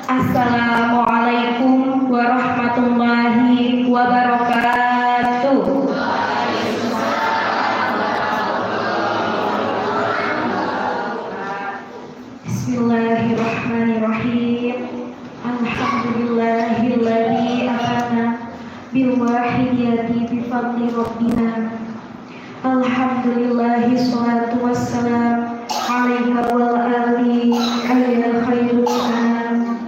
Assalamualaikum warahmatullahi wabarakatuh. Bismillahirrahmanirrahim. Alhamdulillahilladzi atana bil wahidiyati bi fadli rabbina. Alhamdulillahi sholatu wassalam alaika wal ali ya khairul anam.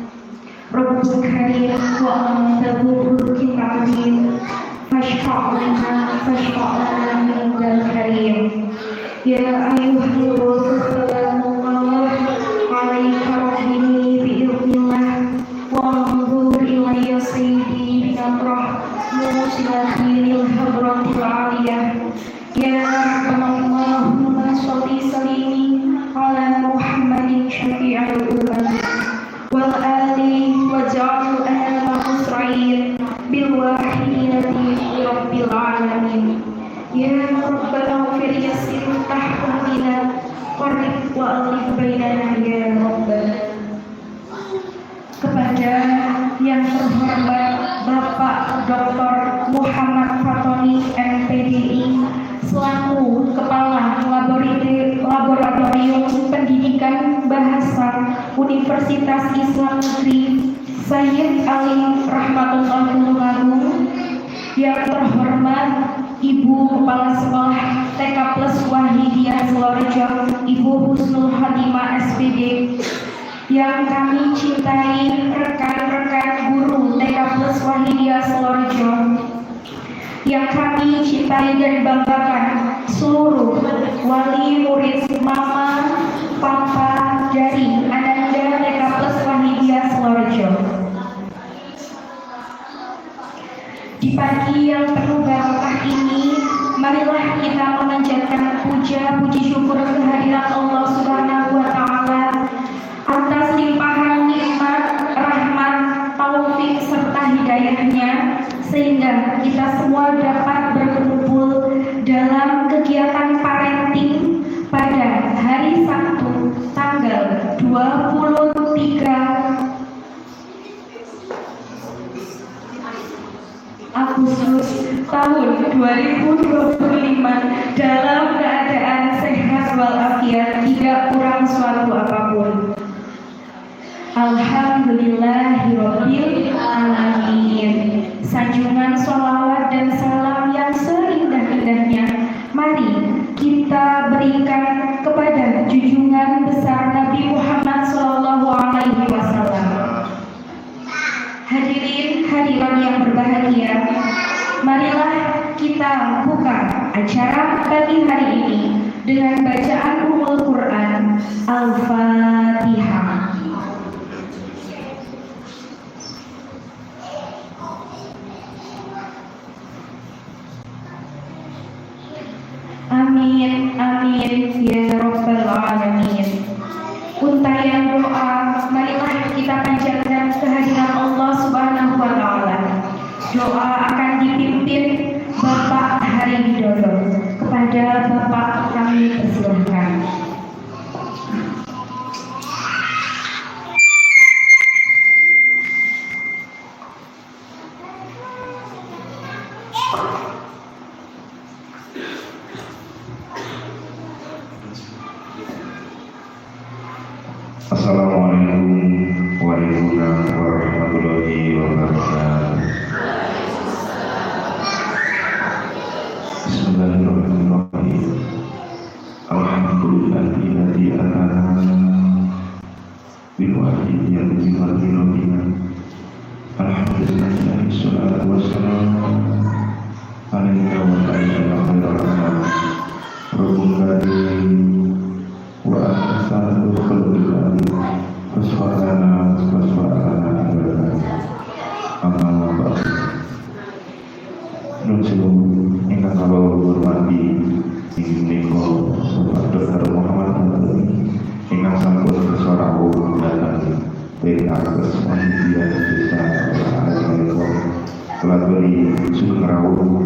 Rabbul karim wa anta dzul azim fashfa'lana minal karim. Ya ayyuhal rasul sallallahu alaika rabbini bi'idhnillah wa anzur ilayya sayyidi binamrah musilatil hadratil aliyah. Ya Allahumma sholli salimi ala Muhammadin syafi'il ummah wal ali waj'al ana musra'in bil wahidati rabbil alamin. Ya Rabbana ighfir yassir tahkum bina qarrib wa alif bainana ya Rabbana. Kepada yang terhormat Bapak Dr. Muhammad Fatoni MPDI selaku Kepala Laboratorium Pendidikan Bahasa Universitas Islam Negeri Sayyid Ali Rahmatullahi Wabarakatuh, yang terhormat Ibu Kepala Sekolah TK Plus Wahidiyah Sidoarjo Ibu Husnul Khotimah SPD, yang kami cintai rekan-rekan guru TK Plus Wahidiyah Sidoarjo, yang kami cintai dan banggakan seluruh wali murid, mama, papa dari Ananda TK Plus Wahidiyah Sidoarjo. Di pagi yang penuh barokah ini, marilah kita memanjatkan puji syukur kehadirat Allah Subhanahu wa Ta'ala atas limpahan nikmat, rahmat, taufik serta hidayahnya, sehingga kita semua dapat berkumpul dalam kegiatan parenting pada hari Sabtu tanggal 23 Agustus tahun 2025 dalam keadaan sehat walafiat, tidak kurang suatu apapun. Alhamdulillahirabbil alamin. Sanjungan sholawat dan salam yang seindah-indahnya mari kita berikan kepada junjungan besar Nabi Muhammad SAW. Hadirin hadirat yang berbahagia, marilah kita buka acara pagi hari ini dengan bacaan Ummul Quran Al-Fatihah. Amin, amin, ya Rabbal Alamin. Untayan doa, marilah kita panjatkan kehadiran Allah Subhanahu wa Ta'ala. Doa akan dipimpin Bapak Hari Widodo. Kepada Bapak kami persilahkan. Assalamualaikum warahmatullahi wabarakatuh. Bismillahirrahmanirrahim. Alhamdulillahilladzi atana bil wahidiyati bi fadli rabbina. Alhamdulillahi sholatu wassalamu alaika wa ala khairil anam. Rabbul karim wa ahsanul khalqillah wasfa'ana amma ba'd. Nusul ingkang kula hormati menika Bapak Dr. Muhammad Fatoni ingkang sampun kesorawuh dalam TK Plus Wahidiyah Desa Sidoarjo kelabari sugeng rawuh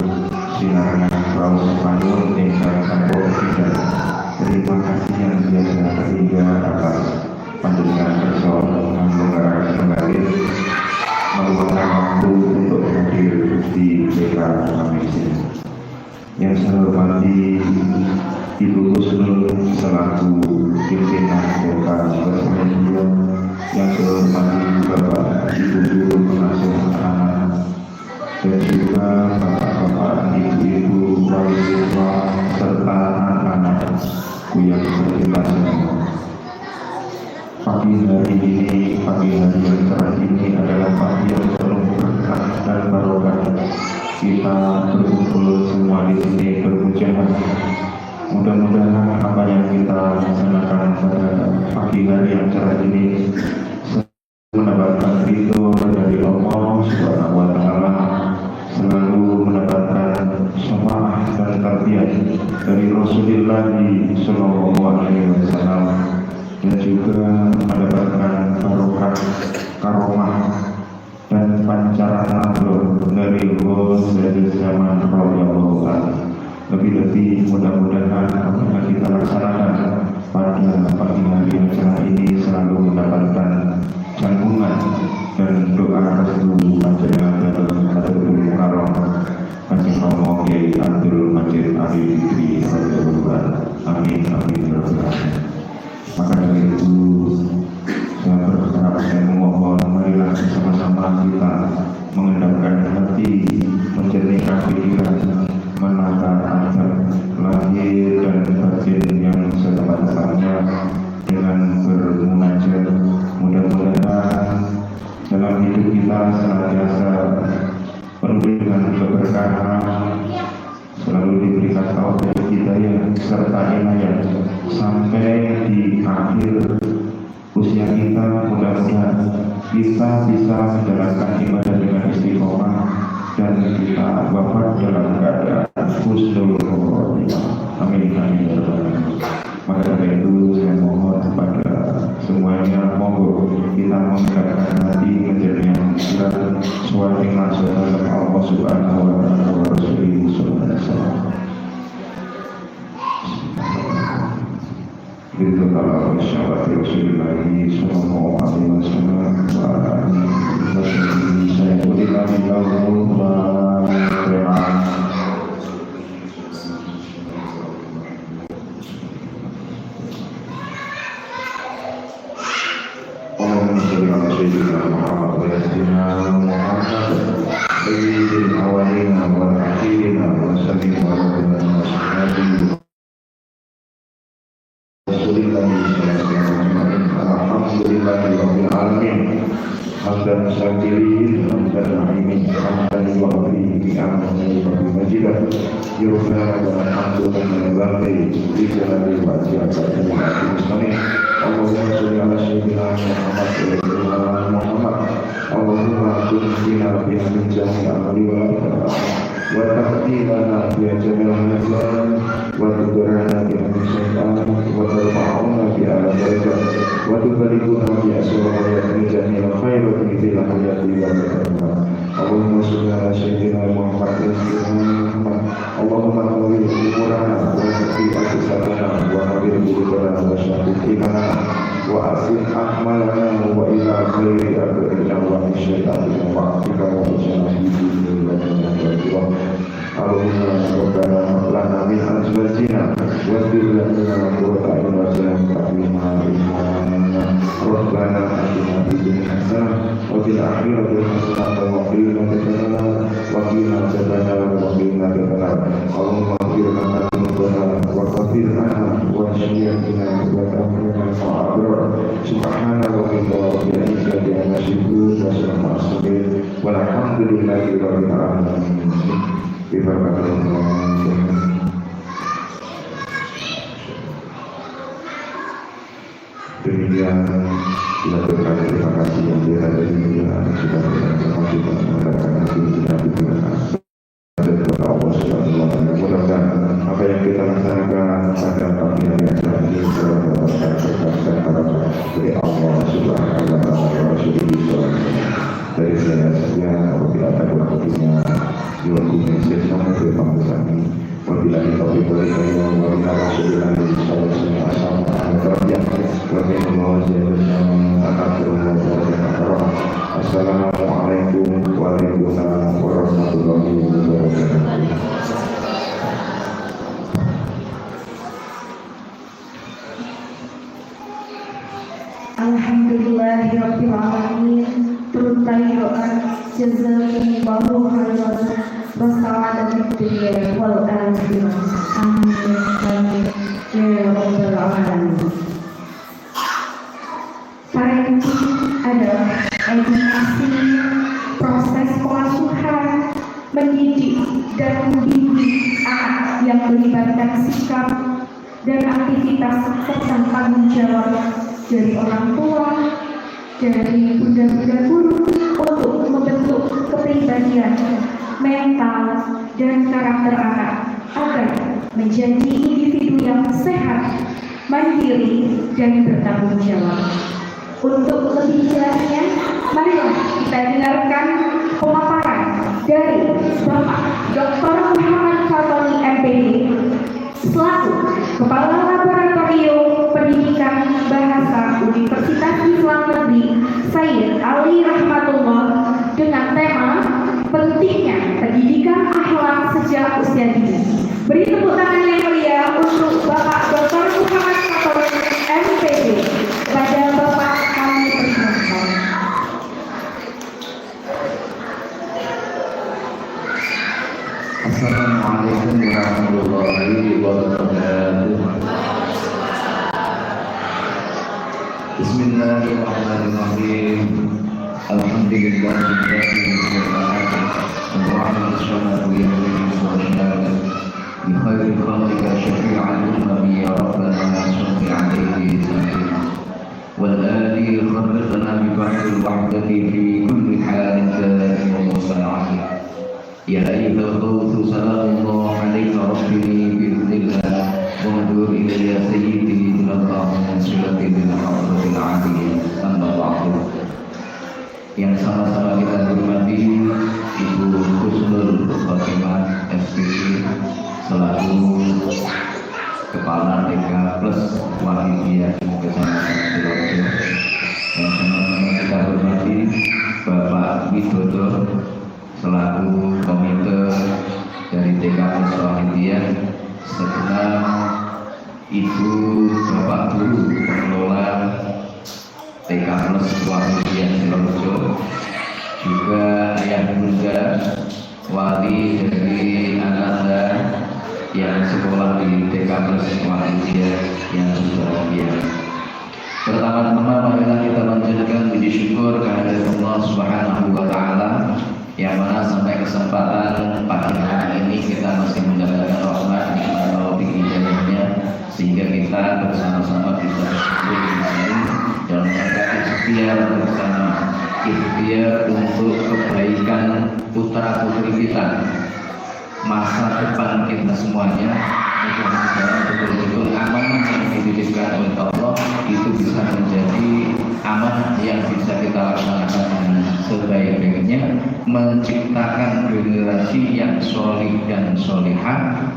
sinarengan raos panuwun ingkang sampun tidak. Terima kasih yang biasa hingga atas panjenengan kersa menggarakan Ibu Husnul selaku pimpinan Dekan Bersemedia, yang saya hormati Bapak Ibu Guru pengasuh anak-anak, dan juga bapak-bapak, ibu-ibu, wali siswa, serta anak-anak yang berkelas semua. Pagi hari ini, pagi hari yang cerah ini adalah pagi yang penuh berkah dan barokah. Kita berkumpul semua di sini bermujahan. Mudah-mudahan apa yang kita laksanakan pada pagi hari yang cerah ini mendapatkan ridho dari Allah Subhanahu wa Ta'ala, selalu mendapatkan syafaat dan tarbiyah dari Rasulullah Sallallahu Alaihi Wasallam, dan juga mendapatkan barokah, karomah dan pancaran nur dari Allah dari zaman Rasulullah. Lebih-lebih mudah-mudahan apa yang kita laksanakan pada pagi hari yang cerah ini selalu mendapatkan sambungan dan doa restu panjang dalam Hadul Mukarram Panjang Romo Kiai Abdul Majid Ali Fikri Radhiyallahu. Amin amin ya rabbal alamin. Maka dari itu saya berharap, saya memohon, marilah bersama-sama kita mengendapkan hati, menjernihkan pikiran, menata adab lahir dan batin yang setepat-tepatnya dengan bermunajat. Mudah-mudahan dalam hidup kita senantiasa penuh dengan keberkahan, selalu diberikan taufik hidayah serta inayah sampai di akhir usia kita. Mudah-mudahan kita bisa menjalankan ibadah dengan istiqomah dan kita wafat dalam keadaan husnul khotimah. Amin amin ya rabbal alamin. Maka dari itu saya mohon kepada semuanya, monggo kita menggerakkan hati menjadi yang pikiran suatu masuk dalam Allah Subhanahu wa Ta'ala wa Rasulullah sallallahu alaihi wasallam. Itu kalau syarat Rasulullah sallallahu alaihi wasallam wa alihi saya berikan Allah wa Sayyidina Muhammad wa Sayyidina Muhammad Sayyidil awalina wal akhirina wa sallim wa sallam Alhamdulillahi rabbil alamin. Hamdan syakirin, hamdan na'imin, hamdan wa'abihi bi'amani wa bimajidah yurna wa alhamdulillah wa bijalali wa jiyakati wa akhirusani. Allahumma salli ala sayyidina Muhammad wa sayyidina Muhammad. Allahumma kunfina bi'amin jami amali wa tahdilana bi'ajamil hazan wa tukurana bi'amin syaitan wa tarfa'una bi'ala darajat wa tubalikuna bi'asura wa jami'il khair wa tu'idil hayati wa barakatuh. Allahumma salli ala sayyidina Muhammad wa sayyidina Muhammad. Allahumma nawwir umurana wa sahih asisatana wa nawwir qulubana wa syafiq imana wa asin ahmalana wa ila khairi abdina wa syaitan wa wa'afika wa ijanahihi wa jannah. Allahumma rabbana lana min azwajina wa dhurriyyatina qurrata a'yun waj'alna lil-muttaqina rabbana atina fid dunya hasanah wa fil akhirati hasanah wa qina adzabannar wa qina adzabannar. Allahumma ighfir lana dhunubana wa kaffir 'anna wa sayyi'atina wa tawaffana ma'al abrar. Subhana rabbika rabbil izzati amma yasifun wa salamun 'alal mursalin walhamdulillahi rabbil alamin. Demikian dilakukan terima kasih yang dihadiri yang sudah bersama kita mengadakan hati kita digunakan dan kepada Allah Subhanahu wa Ta'ala. Mudah-mudahan apa yang kita laksanakan pada pagi hari yang cerah ini selalu mendapatkan berkah dan barokah dari Allah Subhanahu wa Ta'ala wa Rasulullah. Dari saya apabila ada waktunya diwakili sama ke kami. Apabila kita boleh saya wabila Rasulullah sallallahu alaihi wasallam Assalamualaikum warahmatullahi wabarakatuh. Jazakumullahu khairan wa sa'adat dunya wal akhirah. Amin ya rabbal alamin. Parenting adalah edukasi, proses pengasuhan, mendidik dan membimbing anak yang melibatkan sikap dan aktivitas serta tanggung jawab dari orang tua, dari bunda-bunda guru untuk membentuk kepribadian, mental, dan karakter anak agar menjadi individu yang sehat, mandiri, dan bertanggung jawab. Untuk lebih jelasnya, marilah kita dengarkan pemaparan dari Bapak Dr. Muhammad Fatoni MPD selaku Kepala Laboratorium Pendidikan Bahasa Universitas Islam Negeri Sayyid Ali Rahmatullah dengan tema pentingnya pendidikan akhlak sejak usia dini. Beri tepuk tangan yang meriah untuk Bapak Dr. Muhammad Fatoni MPD. Kepada Bapak kami persilahkan. Assalamualaikum warahmatullahi wabarakatuh. Bismillahirrahmanirrahim. Alhamdulillahirabbil alamin. Ar-Rahmanir-Rahim. Bi khairil khalqi syafi'an nabi ya rabbana salli alaihi sallam. Wal ali kharrajna bi ba'dil wahdati fi kulli halin daim wa sala'ati. Ya ayyuhal qawtu salamullah alaika rabbi bi'idhnillah wa madur ilayya sayyidi ilallah surati bil hadratil aliyah amma ba'du. Yang sama-sama kita hormati Ibu Husnul Khotimah SPC selaku Kepala TK Plus Walidiyah Kecamatan Sidoarjo. Yang sama-sama kita hormati Bapak Widodo selaku komite dari TK Plus Walidiyah, segenap Ibu Bapak Guru pengelola TK Plus Walidiyah Sidoarjo, juga ayah bunda wali dari Anda yang sekolah di TK Plus Walidiyah yang berbahagia. Pertama-tama marilah kita menjadikan puji syukur kehadirat Allah Subhanahu wa taala yang mana sampai kesempatan pagi hari ini kita masih mendapatkan rahmat nikmat taufik hidayahnya sehingga kita bersama-sama bisa bersyukur dalam rangka ikhtiar bersama, ikhtiar untuk kebaikan putra putri kita, masa depan kita semuanya. Mudah-mudahan betul-betul amanah yang dititipkan oleh Allah itu bisa menjadi amanah yang bisa kita laksanakan dengan sebaik-baiknya, menciptakan generasi yang solih dan solihah,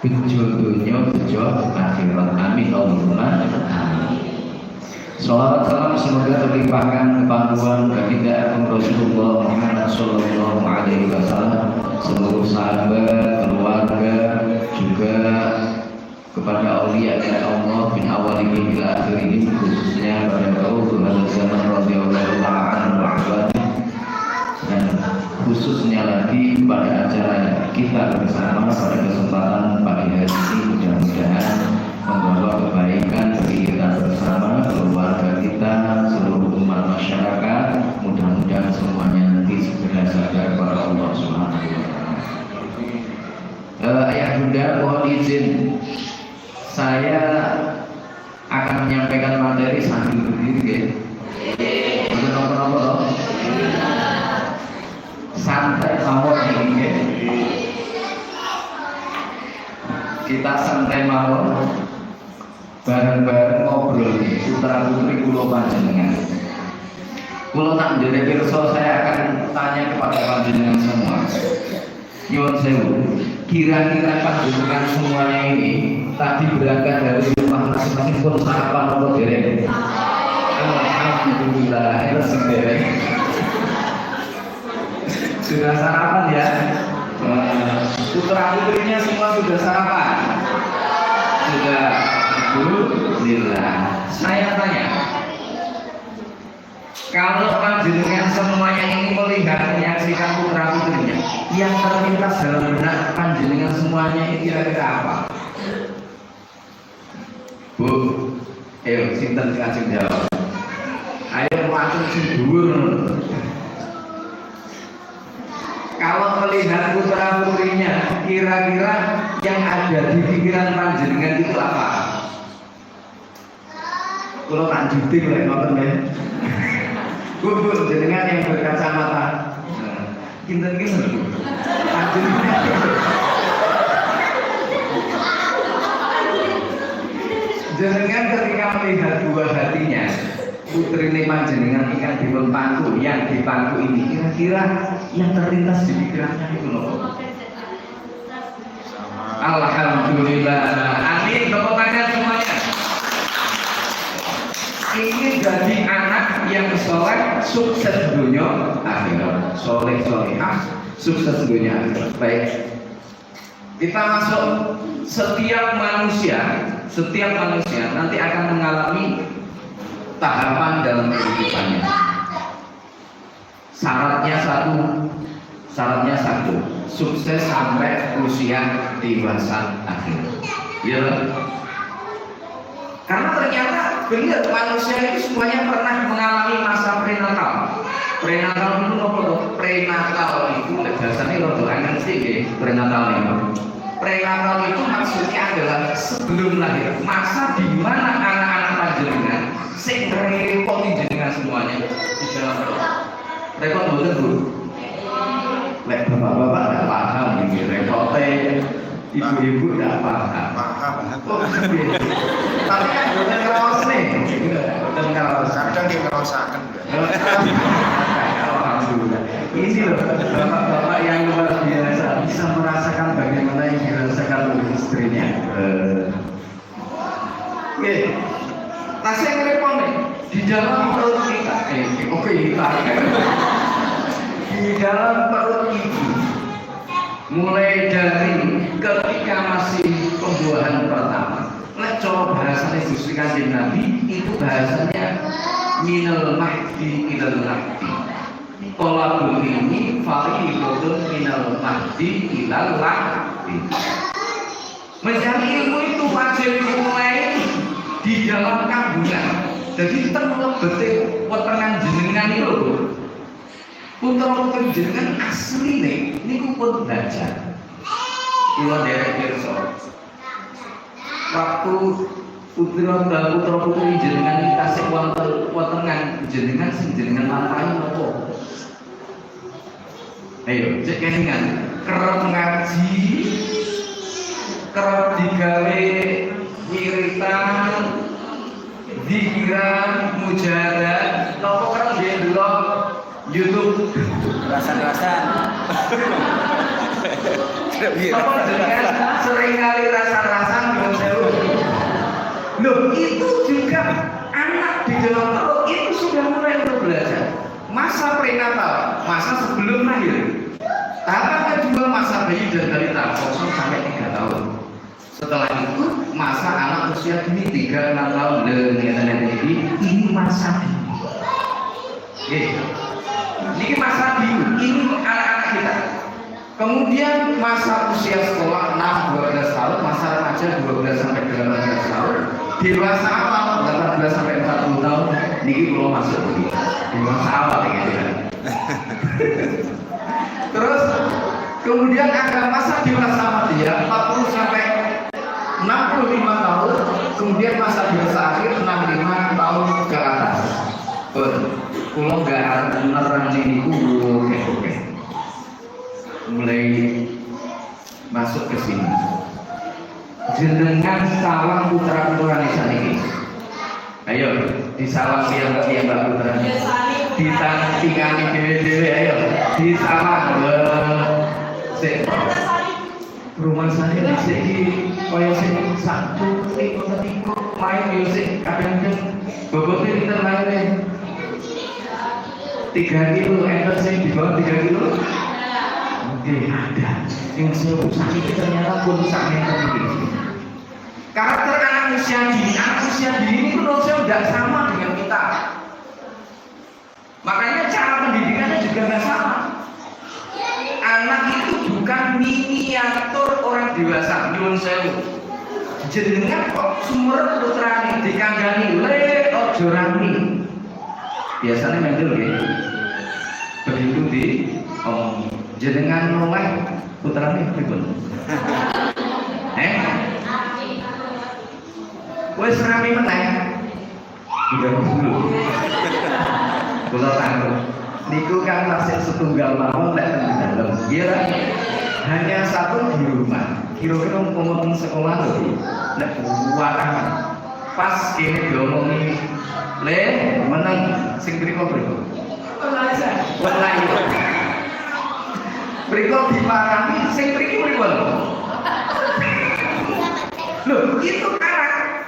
bejo dunia bejo akhirat. Amin Allahumma amin. Salawat salam semoga terlimpahkan kepanduan baginda Rasulullah Muhammad Sallallahu Alaihi Wasallam, seluruh sahabat, keluarga, juga kepada aulia Allah bin awalihi ila akhirih, khususnya pada Rasul zaman radhiyallahu ta'ala anhu, dan khususnya lagi pada acara kita bersama pada kesempatan pagi hari ini. Mudah-mudahan membawa kebaikan bagi kita bersama, keluarga kita, seluruh umat masyarakat. Mudah-mudahan semuanya nanti segera sadar kepada Allah Subhanahu wa taala. Ayah bunda, mohon izin saya akan menyampaikan materi sambil berdiri ya. Untuk nomor-nomor santai mawon ini ya. Kita santai mawon, bareng-bareng ngobrol nih, putra putri kulo panjenengan. Kulo tak jadi pirsa, saya akan tanya kepada panjenengan semua. Nyuwun sewu, kira-kira panjenengan semuanya ini tadi berangkat dari rumah masing-masing pun sarapan atau dereng? Alhamdulillah, itu dereng. Sudah sarapan ya? Putra putrinya semua sudah sarapan? Sudah. Alhamdulillah. Saya tanya, Kalau panjenengan semuanya ini melihat menyaksikan putra putrinya, yang terlintas dalam benak panjenengan semuanya ini kira-kira apa? Bu, ayo sinten kajeng jawab. Ayo wacun sing dhuwur. Kalau melihat putra putrinya, kira-kira yang ada di pikiran panjenengan itu apa? Kalau tak juting lek ngoten ya. Bu, jenengan yang berkacamata. Kinten-kinten. Panjenengan. Jenengan ketika melihat buah hatinya, putrine panjenengan ikan dipun pangku, yang dipangku ini kira-kira yang terlintas di pikirannya itu loh. Alhamdulillah. Amin. Tepuk tangan semuanya. Ini jadi anak yang soleh, sukses dunia akhirat. Soleh solehah, sukses dunia akhirat. Baik. Kita masuk. Setiap manusia nanti akan mengalami tahapan dalam kehidupannya. Syaratnya satu, sukses sampai usia dewasa akhir. Ya. Karena ternyata benar manusia itu semuanya pernah mengalami masa prenatal. Prenatal itu apa? Prenatal itu biasanya rodo angin sih, prenatal itu. Prenatal itu maksudnya adalah sebelum lahir, masa di mana anak-anak panjenengan sing repot jenengan semuanya di dalam perut. Repot betul Bu. Lek bapak-bapak tidak paham ini repotnya, ibu-ibu tidak paham. Tapi kan bukan kaos nih, bukan kaos. Kadang dia ngerasakan. Alhamdulillah. Ini loh bapak-bapak yang luar biasa bisa merasakan bagaimana yang dirasakan oleh istrinya. Oke, nasi yang repot nih di dalam perut kita. Di dalam perut ibu, mulai dari ketika masih pembuahan pertama. Coba bahasanya Gusti Kanjeng Nabi itu bahasanya minal mahdi ilal lahdi. Tolabul ilmi fariidotun minal mahdi ilal lahdi. Mencari ilmu itu wajib dimulai di dalam kandungan. Jadi terlalu betul wetengan jenengan itu. Putra-putra jenengan asli nih, ini pun belajar. Kula derek pirsa. Waktu putra-putri jenengan dikasih wetengan jenengan sing jenengan lampahi napa? Ayo, cek kelingan. Kerep ngaji, kerep digawe wiritan, zikiran, mujahadah, napa kerep ndelok YouTube Rasan-rasan. apa dengan seringkali rasa-rasan belum seru. Loh, itu juga anak di dalam perut itu sudah mulai belajar. Masa prenatal, masa sebelum lahir. Tahapan kedua masa bayi dan balita 0 sampai 3 tahun. Setelah itu masa anak usia dini 3-6 tahun ini masa dini. Ini masa dini, ini anak-anak kita. Kemudian masa usia sekolah 6-12 tahun, masa remaja 12 sampai 18 tahun, dewasa awal 18 sampai 40 tahun. Niki belum masuk begitu. Dewasa awal gitu kan. Terus kemudian ada masa dewasa dia 40 sampai 65 tahun, kemudian masa dewasa akhir 65 tahun ke atas. Kalau nggak nerang ini oke. Mulai masuk ke sini. Jenengan sawang putra putra nisan ini. Ayo disawang Mbak putra. Ditinggali dewe-dewe ayo disawang. Rumah saya di sini kaya sing satu tiko main musik kadang-kadang bobotnya kita lainnya 3 kilo, enter sing di bawah 3 kilo. Oke, ada. Yang saya usah itu ternyata pun sangat penting. Karakter anak usia dini itu menurut saya tidak sama dengan kita. Makanya cara pendidikannya juga nggak sama. Anak itu bukan miniatur orang dewasa. Nyuwun sewu. Jenengan kok sumber putrane dikandani le ojo rami. Biasanya mendel nggih. Begitu di jenengan nomah putrane pripun? Wes rame meneh. Udah dulu. Kula tanggung. Niku kan masih setunggal mawon lek teng dalem. Iya. Hanya satu di rumah. Kira-kira ngomong sekolah lho. Nek buatan. Pas kene diomongi le meneng sing mriko mriko. Wallahi. Mriko diparani sing mriki mriko. Loh, itu karakter.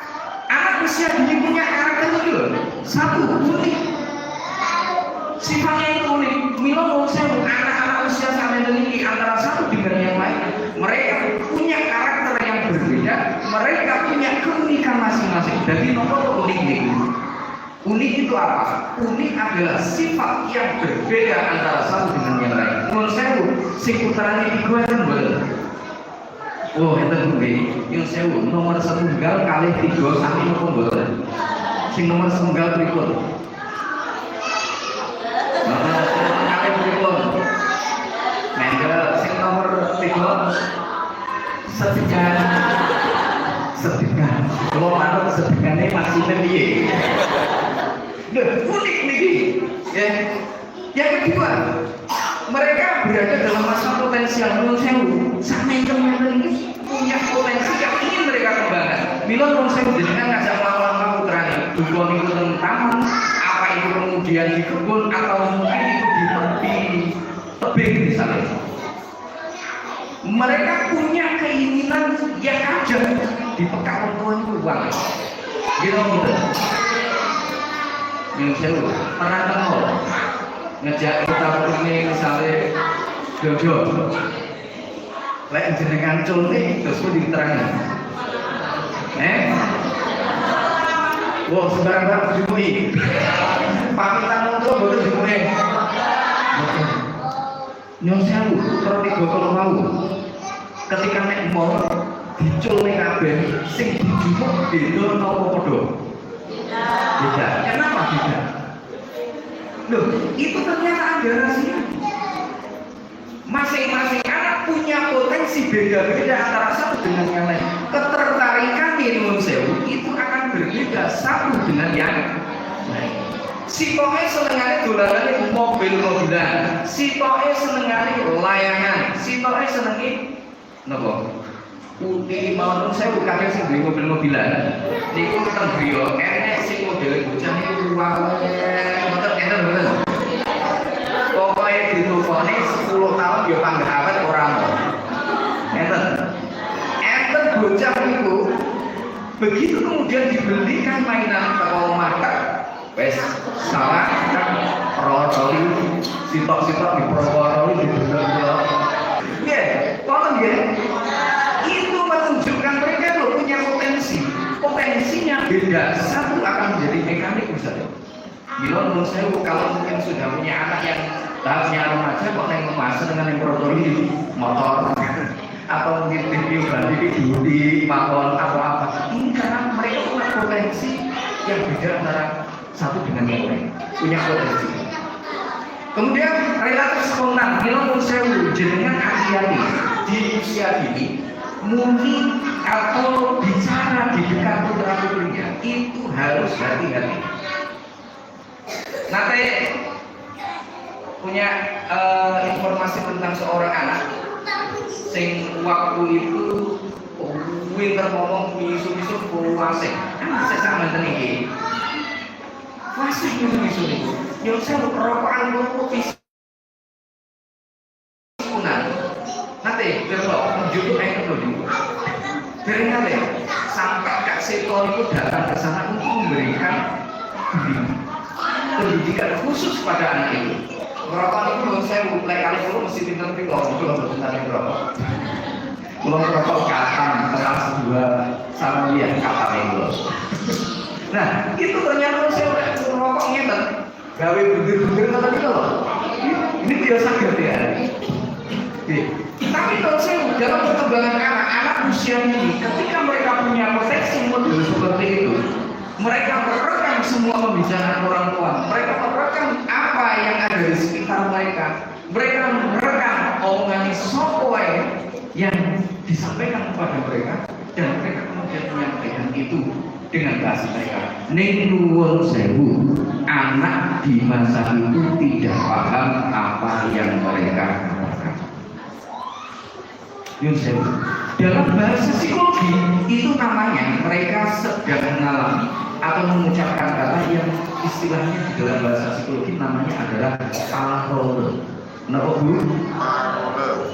Anak usia dini punya karakter itu loh. Satu, unik. Sifatnya itu unik. Milo mau saya anak-anak usia sampai ini antara satu dengan yang lain. Mereka punya karakter yang berbeda. Mereka punya keunikan masing-masing. Jadi nomor unik itu. Unik itu apa? Unik adalah sifat yang berbeda antara satu dengan yang lain. Menurut saya, si putranya di gue kan boleh. Oh, itu nggih. Yang sewu nomor setunggal kali 3 sami napa mboten? Sing nomor setunggal pripun? Kali pripun? Mendel sing nomor 3 setengah. Setengah. Kalau manut setengahnya maksudnya piye? Loh, unik niki. Ya. Yang kedua, mereka berada dalam masa potensial. Menurut saya, sampai ini punya potensi yang ingin mereka kembangkan. Milo menurut saya jenengan ngajak lama-lama putranya, dukun itu tentang taman, apa itu kemudian di kebun atau mungkin itu di tepi tebing misalnya. Mereka punya keinginan yang ada di peka orang tua itu uang. Gitu betul. Yang saya pernah tahu ngejak kita ini misalnya jojo. Lek jenengan conte terus pun diterangkan. Wah sembarang dijumui. Pamitan untuk boten dijumui. Nyon sewu terus tiga kalau mau. Ketika nek mau dicul ning kabeh sing dijumuk beda napa padha? Beda. Kenapa beda? Loh, itu ternyata ada rahasia. Masing-masing anak punya potensi beda-beda antara satu dengan yang lain. Ketertarikan minum sewu itu akan berbeda satu dengan yang lain. Si toke senengane dolanan mobil-mobilan, si toke senengane layangan, si toke senenge napa? Uti mau sewu kabeh sing duwe mobil-mobilan. Niku teng griya enek sing model bocah niku wae. Enten mboten. Pokoknya dituponi 10 tahun ya panggah awet ora mau. Enten bocah itu begitu kemudian dibelikan mainan ke omah wes salah kan rotoli sitok-sitok diperoroli dibelok. Nggih, tolong nggih. Itu menunjukkan mereka loh punya potensi. Potensinya beda. Satu akan menjadi mekanik misalnya. Bila menurut saya kalau mungkin sudah punya anak yang tahapnya remaja kok yang memasak dengan yang protoli motor atau mungkin TV berarti di makon atau apa ini karena mereka punya potensi yang beda antara satu dengan yang lain, punya potensi. Kemudian relatif spontan, bila menurut saya jenengan hati-hati di usia ini mungkin atau bicara di dekat putra putrinya itu harus hati-hati. Nanti punya informasi tentang seorang anak sing waktu itu winter ngomong misu-misu puase kan bisa sama iki puase misu-misu niku yo saya rokokan kopi nanti belok menjadi air dulu dari nanti sampai Kak Seto itu datang ke sana untuk memberikan pendidikan khusus pada anak itu. Merokok itu menurut saya mulai kali dulu mesti pinter-pinter itu loh bertanya merokok. Belum merokok katam kelas 2 sama dia katam itu. Nah itu ternyata saya udah merokok ngeten. gawe bunder-bunder ngoten niku lho. Ini biasa gitu ya. Tapi kalau saya dalam perkembangan anak-anak usia ini, ketika mereka punya potensi model seperti itu, mereka merekam semua pembicaraan orang tua, mereka merekam apa yang ada di sekitar mereka, mereka merekam omongan sopoi yang disampaikan kepada mereka, dan mereka kemudian menyampaikan itu dengan bahasa mereka. Ning nuwun sewu, anak di masa itu tidak paham apa yang mereka katakan. Yusuf, dalam bahasa psikologi itu namanya mereka sedang mengalami atau mengucapkan kata yang istilahnya di dalam bahasa psikologi namanya adalah parole. Kenapa Bu?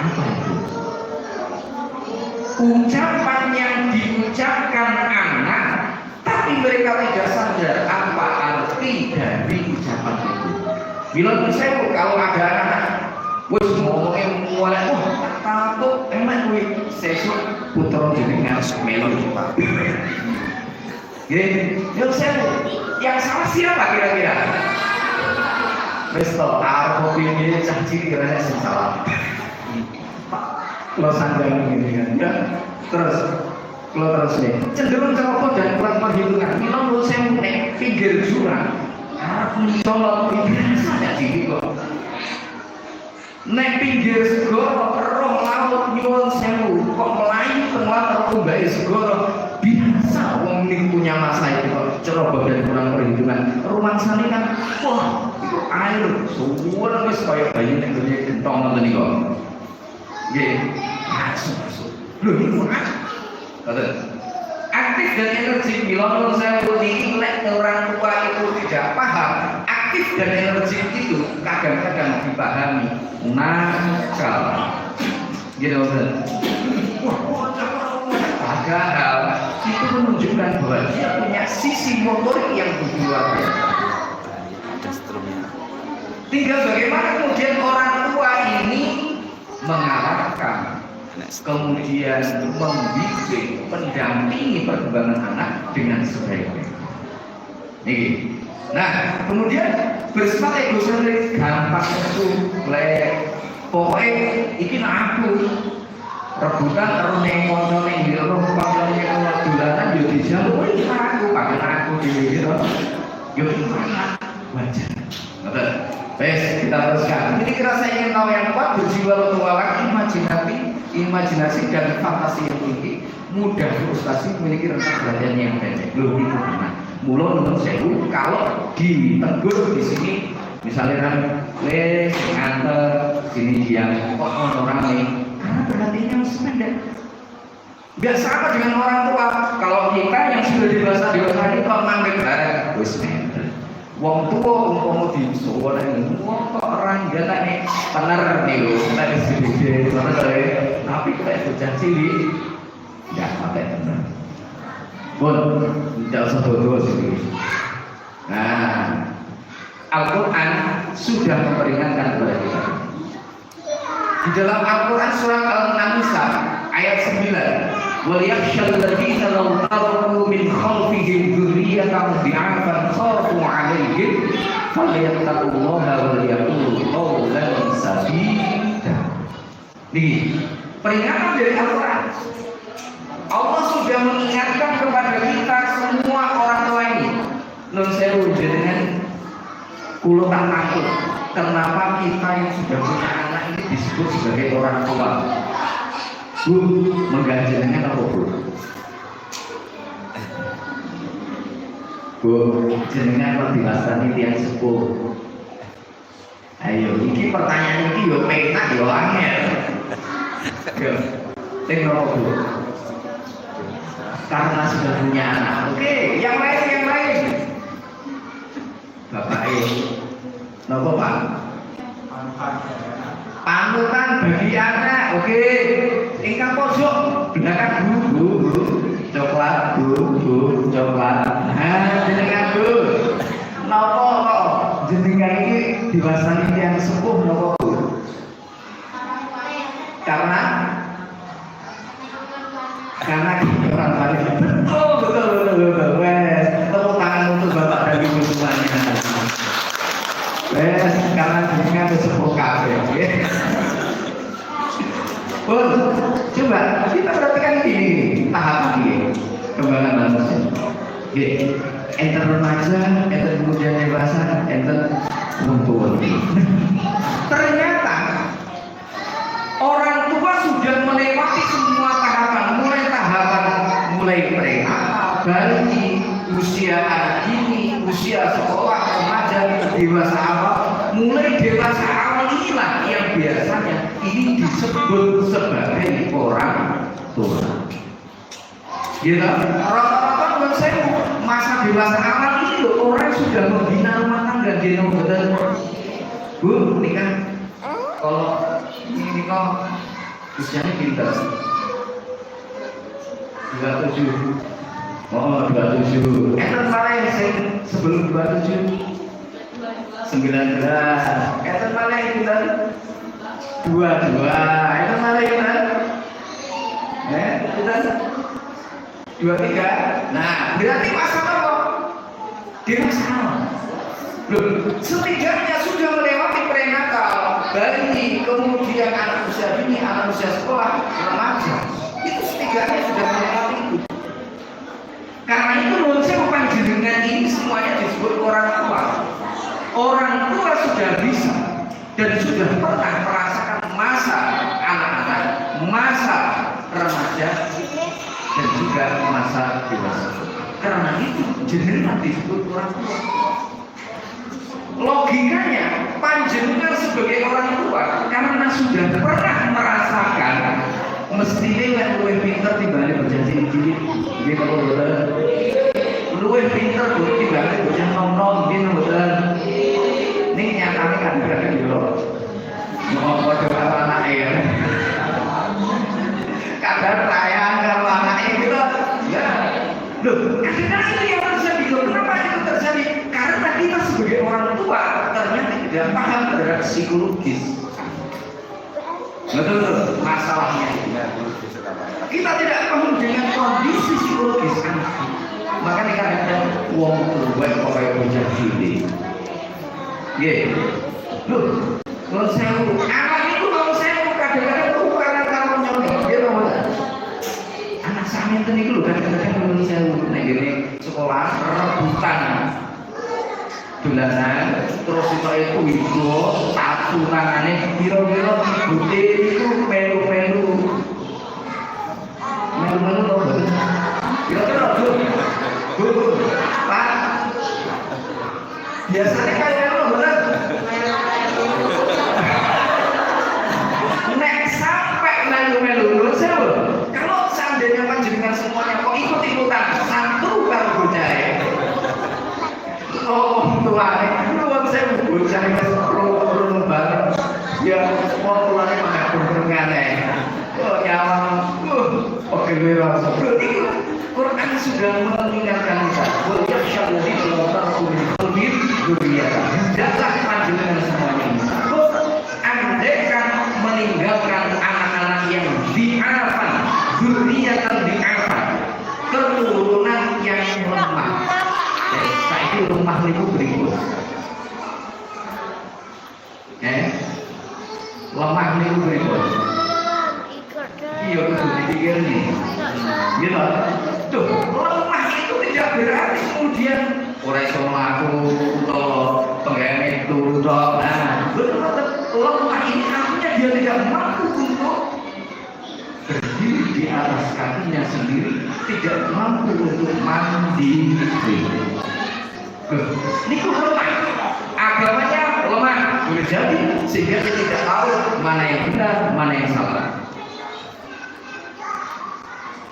Apa itu? Ucapan yang diucapkan anak, tapi mereka tidak sadar apa arti dari ucapan itu. Bila misalnya kalau ada anak wes ngomongnya mulai takut emak kuwi sesuk putra jenengan melon Pak. Nggih, yo yang salah siapa kira-kira? Wes to arep piye cah cilik sing salah. Kalau sandangan ini kan, ya terus kalau terus nih cenderung ceroboh dan kurang perhitungan. Mila menurut saya nek pinggir jurang, harap mencolok biasa aja sih kok. Nek pinggir segoro, roh laut nyuwun sewu, kok melayu tengah terumbak segoro biasa. Wong ini punya masa itu kok ceroboh dan kurang perhitungan. Rumah salinan, wah itu air, semua wis kaya bayi nek dunia gentong ngoten niku. Nggih, masuk. Lho niku aktif dan energi. Bila menurut saya ini lek orang tua itu tidak paham, aktif dan energi itu kadang-kadang dipahami nakal. Gitu kan? Padahal itu menunjukkan bahwa dia punya sisi motorik yang luar biasa. Tinggal bagaimana kemudian orang tua ini mengarahkan, kemudian membimbing, mendampingi perkembangan anak dengan sebaiknya. Nih, nah kemudian bersifat egosentris, gampang itu, pokoknya iki aku rebutan karo neng mono neng jero pancane karo dolanan yo dijaluk aku pakai aku dhewe yo wajar. Ngoten. Wes kita teruskan. Ini kira saya ingin tahu yang kuat, berjiwa petualang, imajinasi dan fantasi yang tinggi, mudah frustasi, memiliki rentang perhatian yang pendek. Loh itu gimana? Mula menurut saya kalau ditegur di sini, misalnya kan, wes nganter sini diam, kok orang nih, karena perhatiannya masih pendek. Gak sama dengan orang tua. Kalau kita yang sudah dewasa ini kok manggil wes nganter. Wong tua umpama disowan wong kok ora nggak pener nih lho, tadi sedikit bener tapi kayak bocah cilik enggak pakai bener. Tidak usah bodoh sih. Nah, Al-Quran sudah memperingatkan kepada kita. Di dalam Al-Quran surah Al-Nisa ayat 9, وَلْيَخْشَى الَّذِينَ لَوْ تَرَكُوا مِنْ خَلْفِهِمْ ذُرِّيَّةً ضِعَافًا خَافُوا عَلَيْهِمْ فَلْيَتَّقُوا اللَّهَ وَلْيَقُولُوا قَوْلًا سَدِيدًا. Nih, peringatan dari Al-Quran. Allah sudah mengingatkan kepada kita semua orang tua ini. Nun sewu dengan kulo tak takut. Kenapa kita yang sudah punya anak ini disebut sebagai orang tua? Bu, menggajinya apa Bu? Bu, jenengan kok diwastani tiyang sepuh. Ayo, iki pertanyaan iki yo penak yo angel. Yo, sing nopo Bu? Karena sudah punya anak. Oke, yang lain. Bapak nopo Pak? Panutan bagi anak. Oke. Ingkang pojok belakang Bu, coklat Bu, coklat. Nah, jenengan Bu. Napa kok jenengan iki diwastani tiyang sepuh napa Bu? Karena orang balik betul. Wes, tepuk tangan untuk Bapak dan Ibu semuanya. karena jenengan sesepuh kabeh. Pun, coba kita perhatikan ini tahapan ini kembangan manusia. Enter remaja, enter kemudian dewasa, enter tua. Ternyata orang tua sudah melewati semua tahapan, mulai prenatal, bayi, usia anak dini, usia sekolah, remaja, dewasa awal, mulai dewasa awal inilah yang biasanya ini disebut sebagai orang tua. Gitu. Rata-rata menurut saya masa dewasa awal ini loh orang sudah membina rumah tangga di betul. Bu, nikah. Kalau ini kok usianya pintar. 27. Oh, 27. Enten malah yang sebelum 27. 19. Enten malah yang pintar. 22. Enten malah yang pintar. Pintar. 23. Nah, berarti masa apa? Dewasa awal. Loh, setidaknya sudah melewati prenatal, bayi, kemudian anak usia dini, anak usia sekolah, remaja. Itu setidaknya sudah melewati itu. Karena itu menurut saya panjenengan ini semuanya disebut orang tua. Orang tua sudah bisa dan sudah pernah merasakan masa anak-anak, masa remaja, dan juga masa dewasa. Karena itu jenengan disebut orang tua. Logikanya panjenengan sebagai orang tua karena sudah pernah merasakan mestinya yang luwih pinter dibanding berjanji cilik gitu betul. Luwih pinter dibanding bocah nom-nom gitu betul. Ini nyatanya kan berarti dulu mau kode anak ya kadar sayang kalau anaknya gitu ya. Loh, karena itu yang terjadi. Kenapa itu terjadi? Karena kita sebagai orang tua ternyata tidak paham terhadap psikologis. Betul, masalahnya. Kita tidak paham dengan kondisi psikologis anak. Makanya kadang uang tua kok kayak bocah cilik. Loh, kalau saya anak itu kalau saya kadang-kadang tuh karena nyolong dia tahu nggak? Anak saya itu nih loh kadang-kadang kalau saya naik sekolah rebutan dolanan terus itu satu nangane kira-kira bute itu melu-melu loh kira-kira bu Pak biasanya kayak lo bener nek sampai melu-melu menurut saya kalau seandainya panjenengan semuanya kok ikut-ikutan satu kali bocah oh tuane luwih saya bocah pro bareng ya mau tuane mengatur ngene oh nyawang oke rasa berarti Quran sudah mengingatkan kita wa yasyalladhi al-qalbi dunia hendaklah panjenengan semuanya andaikan meninggalkan anak-anak yang diarafan dzurriyyatan diarafan keturunan yang lemah. Saiki rumah niku berikut. Lemah niku berikut. Iya kudu dipikir nih. Gitu. Tuh, lemah itu tidak berarti kemudian ora iso mlaku utawa pengen turu tok. Nah, betul lemah ini artinya dia tidak mampu untuk berdiri di atas kakinya sendiri, tidak mampu untuk mandiri. Niku lemah, agamanya lemah, boleh jadi sehingga dia tidak tahu mana yang benar, mana yang salah.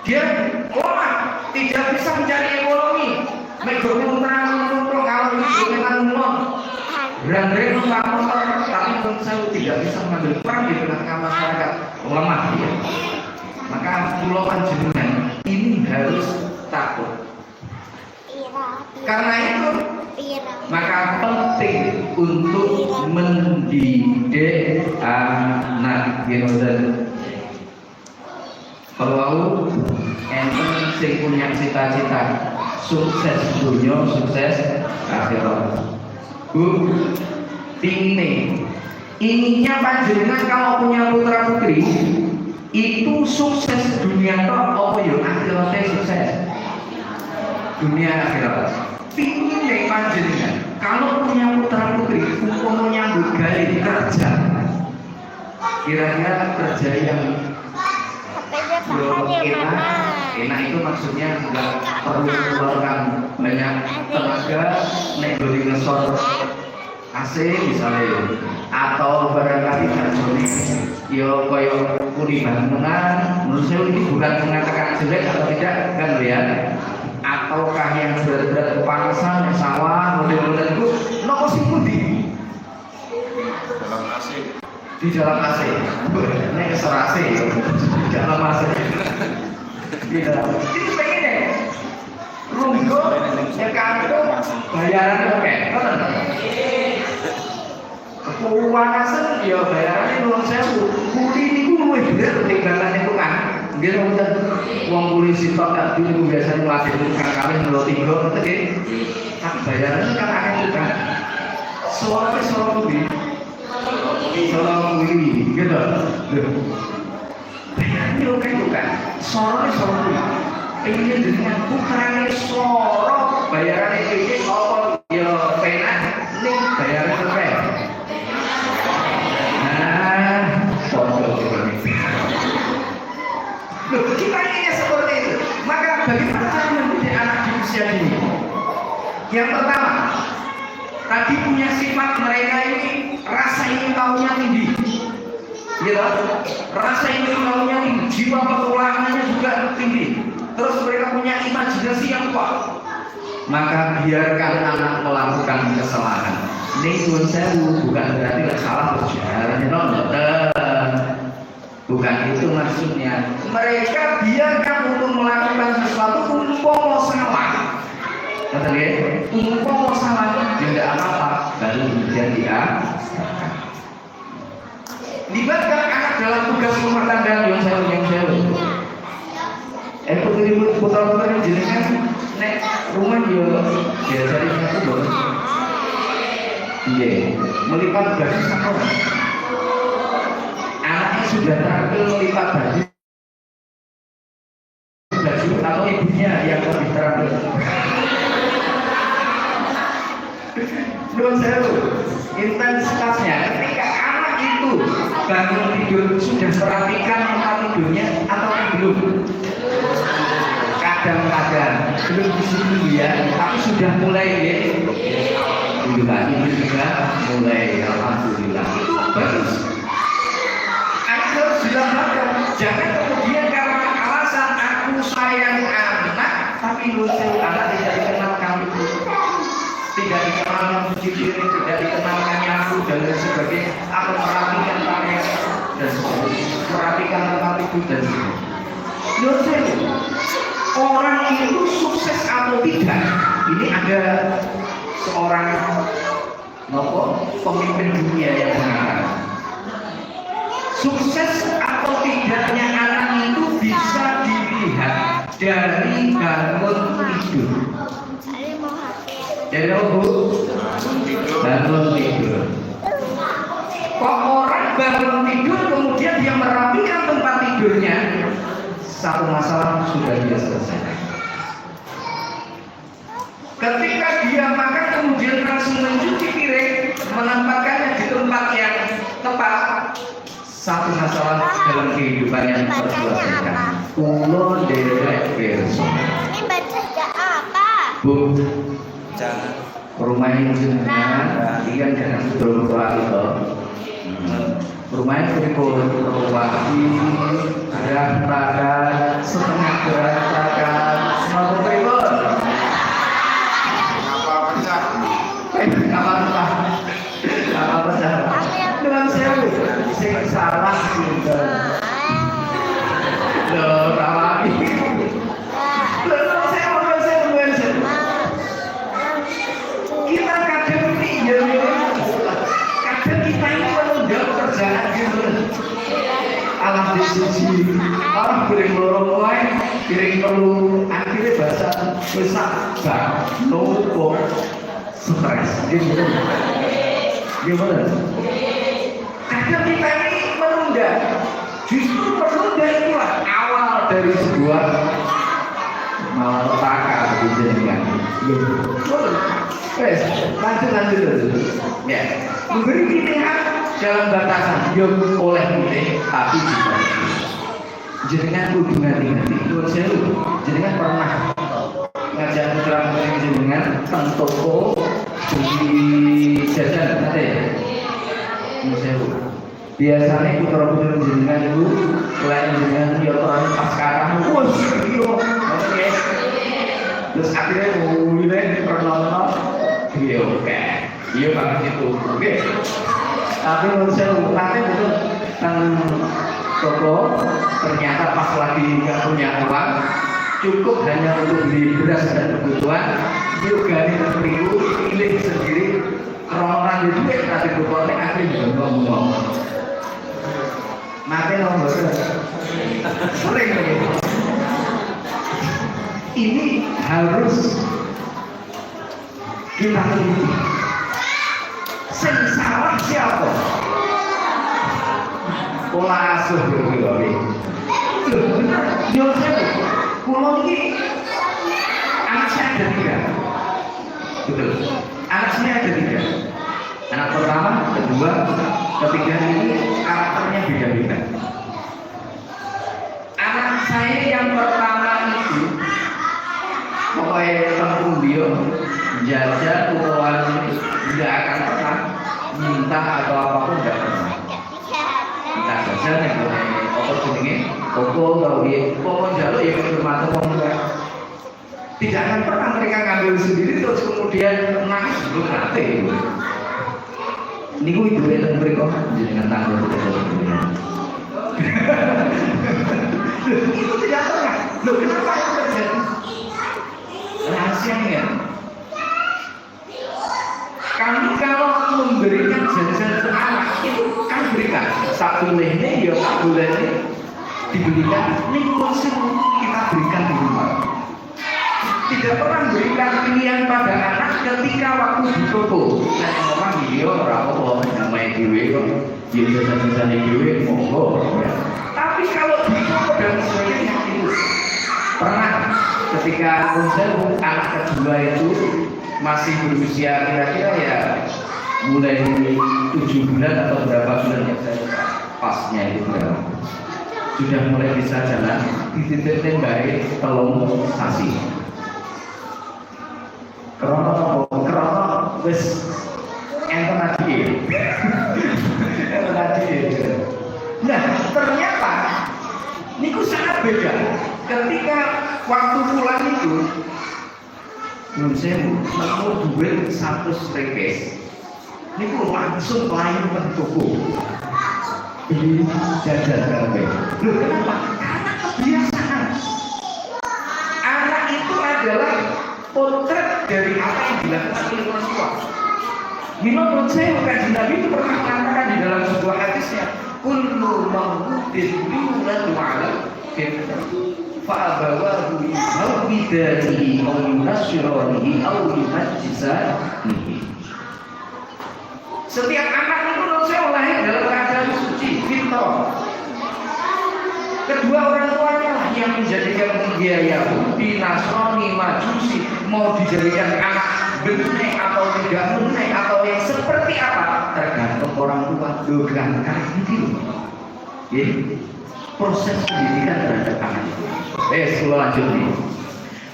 Dia lemah, tidak bisa mencari ekonomi, megang kalau itu dengan berandai motor, tapi menurut saya tidak bisa mengambil peran di tengah masyarakat, lemah dia. Maka pulau panjenengan ini harus takut. Karena itu maka penting untuk mendidik anak dan kalau enten sing punya cita-cita sukses dunia, sukses akhirat. Bu, inginnya panjenengan kalau punya putra putri itu sukses dunia tok apa ya akhiratnya sukses dunia akhirat. Pinginnya panjenengan kalau punya putra putri umpama nyambut gawe kerja, kira-kira kerja yang enak itu maksudnya nggak perlu mengeluarkan banyak tenaga, negeri ngesor AC misalnya, atau barangkali kerjanya yo koyo kuli bangunan. Menurut saya ini bukan mengatakan jelek atau tidak kan ya, ataukah yang berat-berat kepanasan sawah model-model itu nopo sing pundi dalam AC. Di dalam AC ini kesor AC di dalam AC di dalam itu pengen deh runggo ya kantor bayaran oke keuangan ya bayarannya nuwun sewu kuli niku luwih bener timbangan itu kan nggih wonten wong kuli sitok tak dulu biasanya ngelatih tukang kawin 2 3 ngoten nggih tapi bayarannya kan akeh tukang soalnya soal kuli gitu lho bayarannya oke tukang soalnya soal kuli pengen dengan putrane soro bayarannya iki apa ya penak ning bayarannya oke. Kita ingin seperti itu. Maka bagaimana cara mendidik anak di usia ini? Yang pertama, tadi punya sifat mereka ini rasa ingin tahunya tinggi, gitu. Rasa ingin tahunya tinggi, jiwa petualangannya juga tinggi. Terus mereka punya imajinasi yang kuat. Maka biarkan anak melakukan kesalahan. Ini pun saya bukan berarti salah berjalan, bukan itu maksudnya. Mereka biarkan untuk melakukan sesuatu umpama salah. Kata dia, umpama salah tidak apa-apa, baru jadi libatkan anak dalam tugas rumah tangga yang saya. Putri putra jenengan nek rumah dia cari satu dong. Iya, melipat baju sama orang. Anaknya sudah terampil melipat baju atau ibunya yang lebih terampil. Menurut saya intensitasnya ketika anak itu bangun tidur sudah merapikan tempat tidurnya atau belum. Kadang-kadang belum di sini ya, tapi sudah mulai ya. Alhamdulillah, ini juga mulai alhamdulillah. Itu bagus. Anak harus dilakukan. Jangan kemudian karena alasan aku sayang anak, tapi lucu anak tidak dikenal kami, tidak dikenal yang cuci piring, tidak dikenalkan nyapu dan lain sebagainya. Aku merapikan pakaian dan sebagainya, merapikan tempat tidur dan sebagainya. Lucu. Orang itu sukses atau tidak, ini ada seorang pemimpin dunia yang mengatakan sukses atau tidaknya anak itu bisa dilihat dari bangun tidur. Jadi apa? Bangun tidur. Kok orang bangun tidur kemudian dia merapikan tempat tidurnya, satu masalah sudah dia selesaikan. Ketika dia makan kemudian langsung mencuci piring, menempatkannya di tempat yang tepat, satu masalah dalam kehidupannya terselesaikan. Ulo derek verso. Ini baca apa? Bu, Jangan. rumahnya jenengan, ikan jangan berdoa itu. Rumahnya berikut berwati, berantakan, setengah berantakan, semua berikut. Apa pecah? Dengan sewu, sing salah juga. Loh, rawi. Loh, sewu. Kita kadang ini ya, kadang kita ini menunda pekerjaan gitu. Alah disuci, alah piring lorong lain, piring perlu akhirnya bahasa besar, nopo. Stres, gitu. Gimana? Kadang kita ini menunda. Justru menunda itulah awal dari sebuah malapetaka begitu kan. Wes, lanjut dulu. Ya, memberi pilihan dalam batasan yo oleh milih tapi juga jenengan kudu hati-hati. Nuwun sewu, jenengan pernah ngajak putra putri jenengan teng toko di jajan nate. Nuwun sewu. Biasanya putra putri jenengan itu selain jenengan yo orang pas sekarang wes yo oke. Terus akhirnya mulai dipernono dia oke. Iya banget itu. Oke. Tapi menurut saya nanti betul tentang toko ternyata pas lagi nggak punya uang cukup hanya untuk beli beras dan kebutuhan juga terperiu pilih sendiri kerongan itu ya nanti bukannya akhirnya juga ngomong nanti nomor sering begitu. Ini harus kita teliti. Sing salah siapa? Pola asuh berarti. Benar. Yo kulo iki anak saya ada 3. Betul. Anak saya ada 3. Anak pertama, kedua, ketiga ini karakternya beda-beda. Anak saya yang pertama itu pokoknya tempuh dia jajan ukuran tidak akan pernah minta atau apapun tidak pernah minta jajan yang boleh apa jenenge koko atau dia pokok jalur ya bermata pokoknya tidak akan pernah mereka ngambil sendiri terus kemudian nangis belum nanti ini gue ibu yang mereka dengan tanggung itu tidak pernah loh kenapa itu terjadi rahasianya kami kalau memberikan jajan ke anak itu kan berikan satu lehnya ya satu lehnya diberikan ini konsep kita berikan di rumah tidak pernah berikan pilihan pada anak ketika waktu di toko nah orang dia orang Allah namanya dewe kok dia jajan-jajan dewe monggo tapi kalau di toko dan sebagainya itu pernah ketika anak kedua itu masih berusia kira-kira ya mulai 7 bulan atau berapa bulan yang saya lupa pasnya itu berapa sudah mulai bisa jalan dititipin baik telung sasi krono wis enten tadi nah ternyata niku sangat beda ketika waktu pulang itu saya mau duit 100 rikes ini langsung lain toko beli jajan kabeh loh kenapa? Karena kebiasaan anak itu adalah potret dari apa yang dilakukan oleh orang tua menurut saya Kanjeng Nabi itu pernah mengatakan di dalam sebuah hadisnya kullu mawludin yuladu ala fa'abawahu yuhawidanihi aw yunashiranihi aw yumajjisanihi. Setiap anak itu menurut saya lahir dalam keadaan suci, fitrah. Kedua orang tuanya lah yang menjadikan dia Yahudi, Nasrani, Majusi, mau dijadikan anak benih atau tidak benih atau yang seperti apa tergantung orang tua dogan gitu. Jadi proses pendidikan terhadap anak itu. Lanjut nih.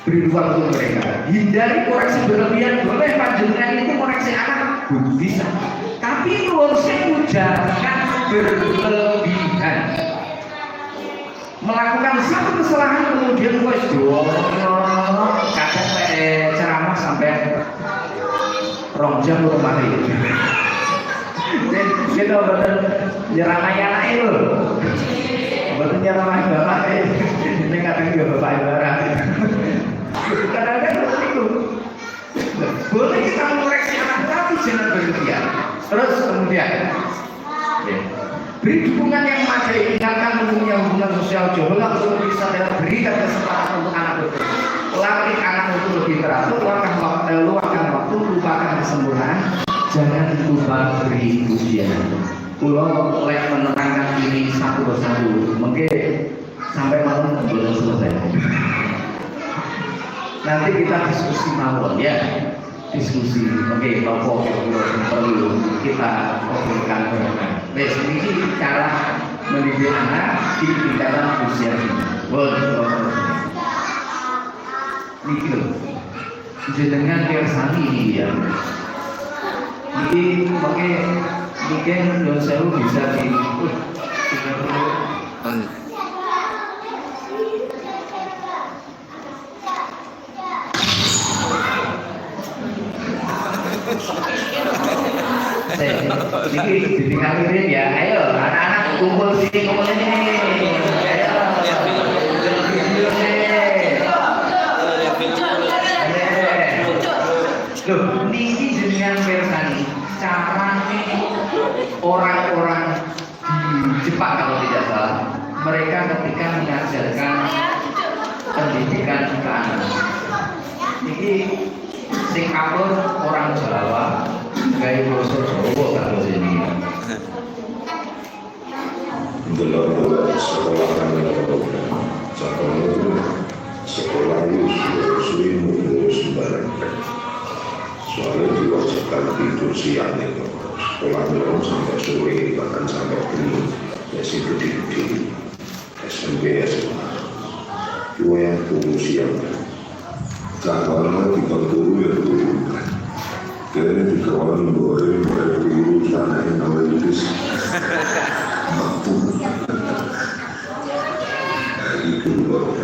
Beri ruang untuk mereka. Hindari koreksi berlebihan. Boleh panjenengan itu koreksi anak bisa. Tapi koreksi jangan berlebihan. Melakukan satu kesalahan kemudian wes kadang ceramah sampai 2 jam mati. Kita betul nyerang anak itu. Betul nyerang bapak ini kadang juga bapak ibarat. Kadang-kadang seperti itu. Boleh kita mengoreksi anak tapi jangan berlebihan. Terus kemudian beri dukungan yang memadai, ingatkan umumnya hubungan sosial jodoh untuk bisa berikan kesempatan untuk anak betul. Latih anak untuk lebih teratur, luangkan waktu, lupakan kesempurnaan. jangan lupa beri ujian. Pulau lek menerangkan ini satu persatu, mungkin sampai malam belum selesai. Nanti kita diskusi mawon ya, diskusi. Oke, tokoh perlu kita obrolkan bersama. Wes ini cara mendidik anak di tingkatan usia ini. Niki jenengan kersani ini ya. Niki mungkin dosa bisa di Ini ditinggalin ya. Ayo anak-anak kumpul sini, kumpul sini. Ayo. Loh, niki jenengan persani carane orang-orang di Jepang kalau tidak salah, mereka ketika mengajarkan pendidikan ke anak. Niki Singapura orang Jawa, gaya basa Jawa kalau sini. Dalam sekolah kami sekolah itu sembarang. Soalnya diwajibkan tidur siang itu sekolah belum sampai sore bahkan sampai dini masih berdiri SMP SMA. Cuma yang tunggu siang. Karena kita tunggu ya tunggu. Kayaknya di kawalan boleh mulai biru sana yang analitis. Mampu. Itu baru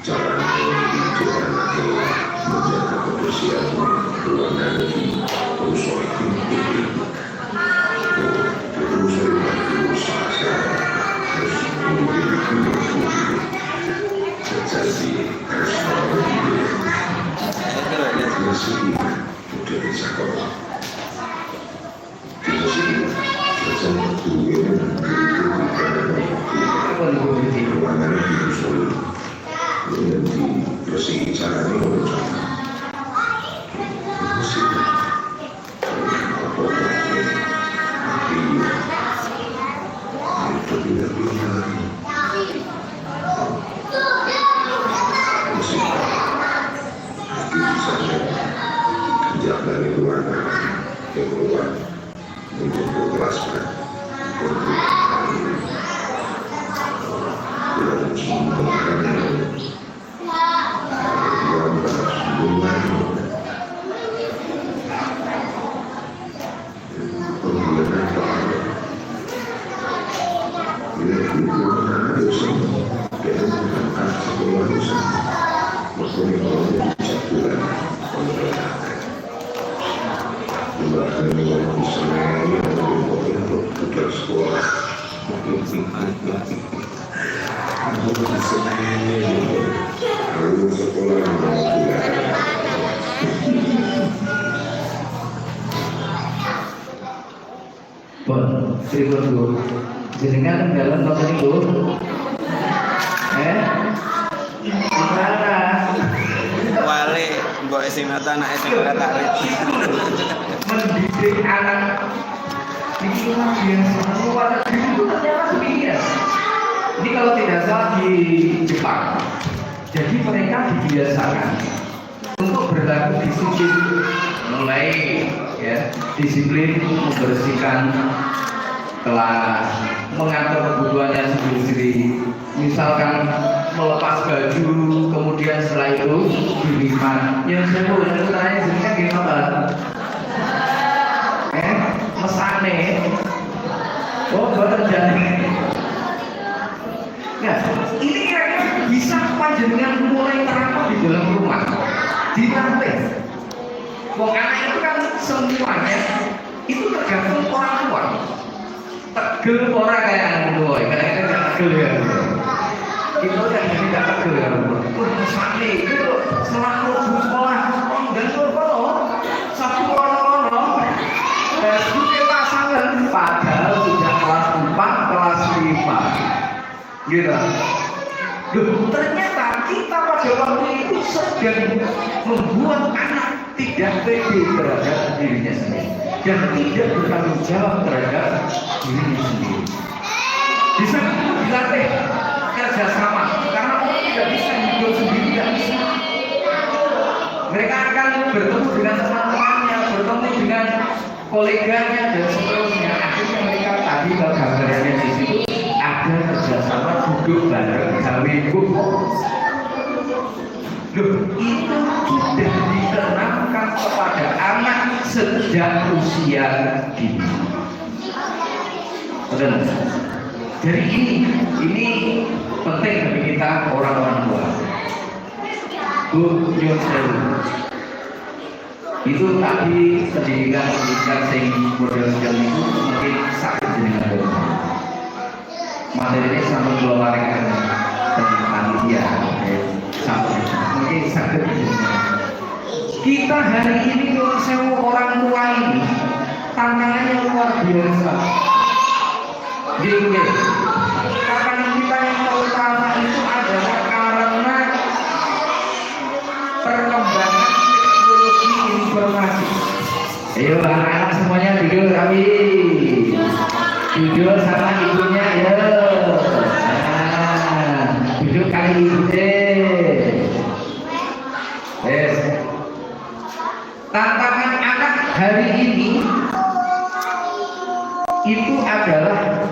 cara mendidik anaknya menjaga kebersihan ruangan terus oleh terus berusaha terus jadi harus meski sudah bisa kok ruangan itu dan dibersihkan caranya dari ruangan ke keluar untuk kelas jenengan dalam nonton itu, gimana? Wale, mbok sing nata anak sing ora tarik. Mendidik anak itu luar biasa, luar itu ternyata demikian. Ini kalau tidak salah di Jepang, jadi mereka dibiasakan untuk berlaku disiplin, mulai ya disiplin membersihkan kelas, mengatur kebutuhannya sendiri-sendiri. Misalkan melepas baju, kemudian setelah itu dilipat. Yang seru, yang tanya sebenarnya gimana? Mesane, oh berjalan. Nah, ini kira-kira bisa panjenengan mulai terapkan di dalam rumah, di lantai. Wong anak itu kan semuanya itu tergantung orang tua. Tegel orang kayak anak tua, kadang-kadang nggak tegel ya. Itu kan tidak tegel ya. Misalnya itu selalu sekolah, dan sekolah satu orang sudah pasangan padahal sudah kelas 4, kelas 5, gitu. Duh, ternyata kita pada waktu itu sedang membuat anak tidak pede terhadap dirinya sendiri dan tidak bertanggung jawab terhadap dirinya sendiri. Di sana dilatih kerjasama karena orang tidak bisa hidup sendiri, tidak bisa. Mereka akan bertemu dengan teman-temannya, bertemu dengan koleganya dan seterusnya. Akhirnya mereka tadi gambarannya di situ ada kerjasama duduk bareng gawe loh, itu sudah ditanamkan kepada anak sejak usia dini. Betul. Jadi ini penting bagi kita orang-orang tua. Bu Nyun Sewu. Itu tadi pendidikan sing model-model itu mungkin sakit dengan dosa. Materi ini sama dua warga dan panitia sampai mungkin sakit dengan. Kita hari ini Nyun Sewu orang tua ini tantangannya luar biasa. Jadi kapan kita yang terutama itu adalah karena perkembangan teknologi informasi. Ayo anak-anak semuanya tidur, amin. Tidur sama ibunya, ya. Duduk kali ibu deh. Yes. Tantangan anak hari ini itu adalah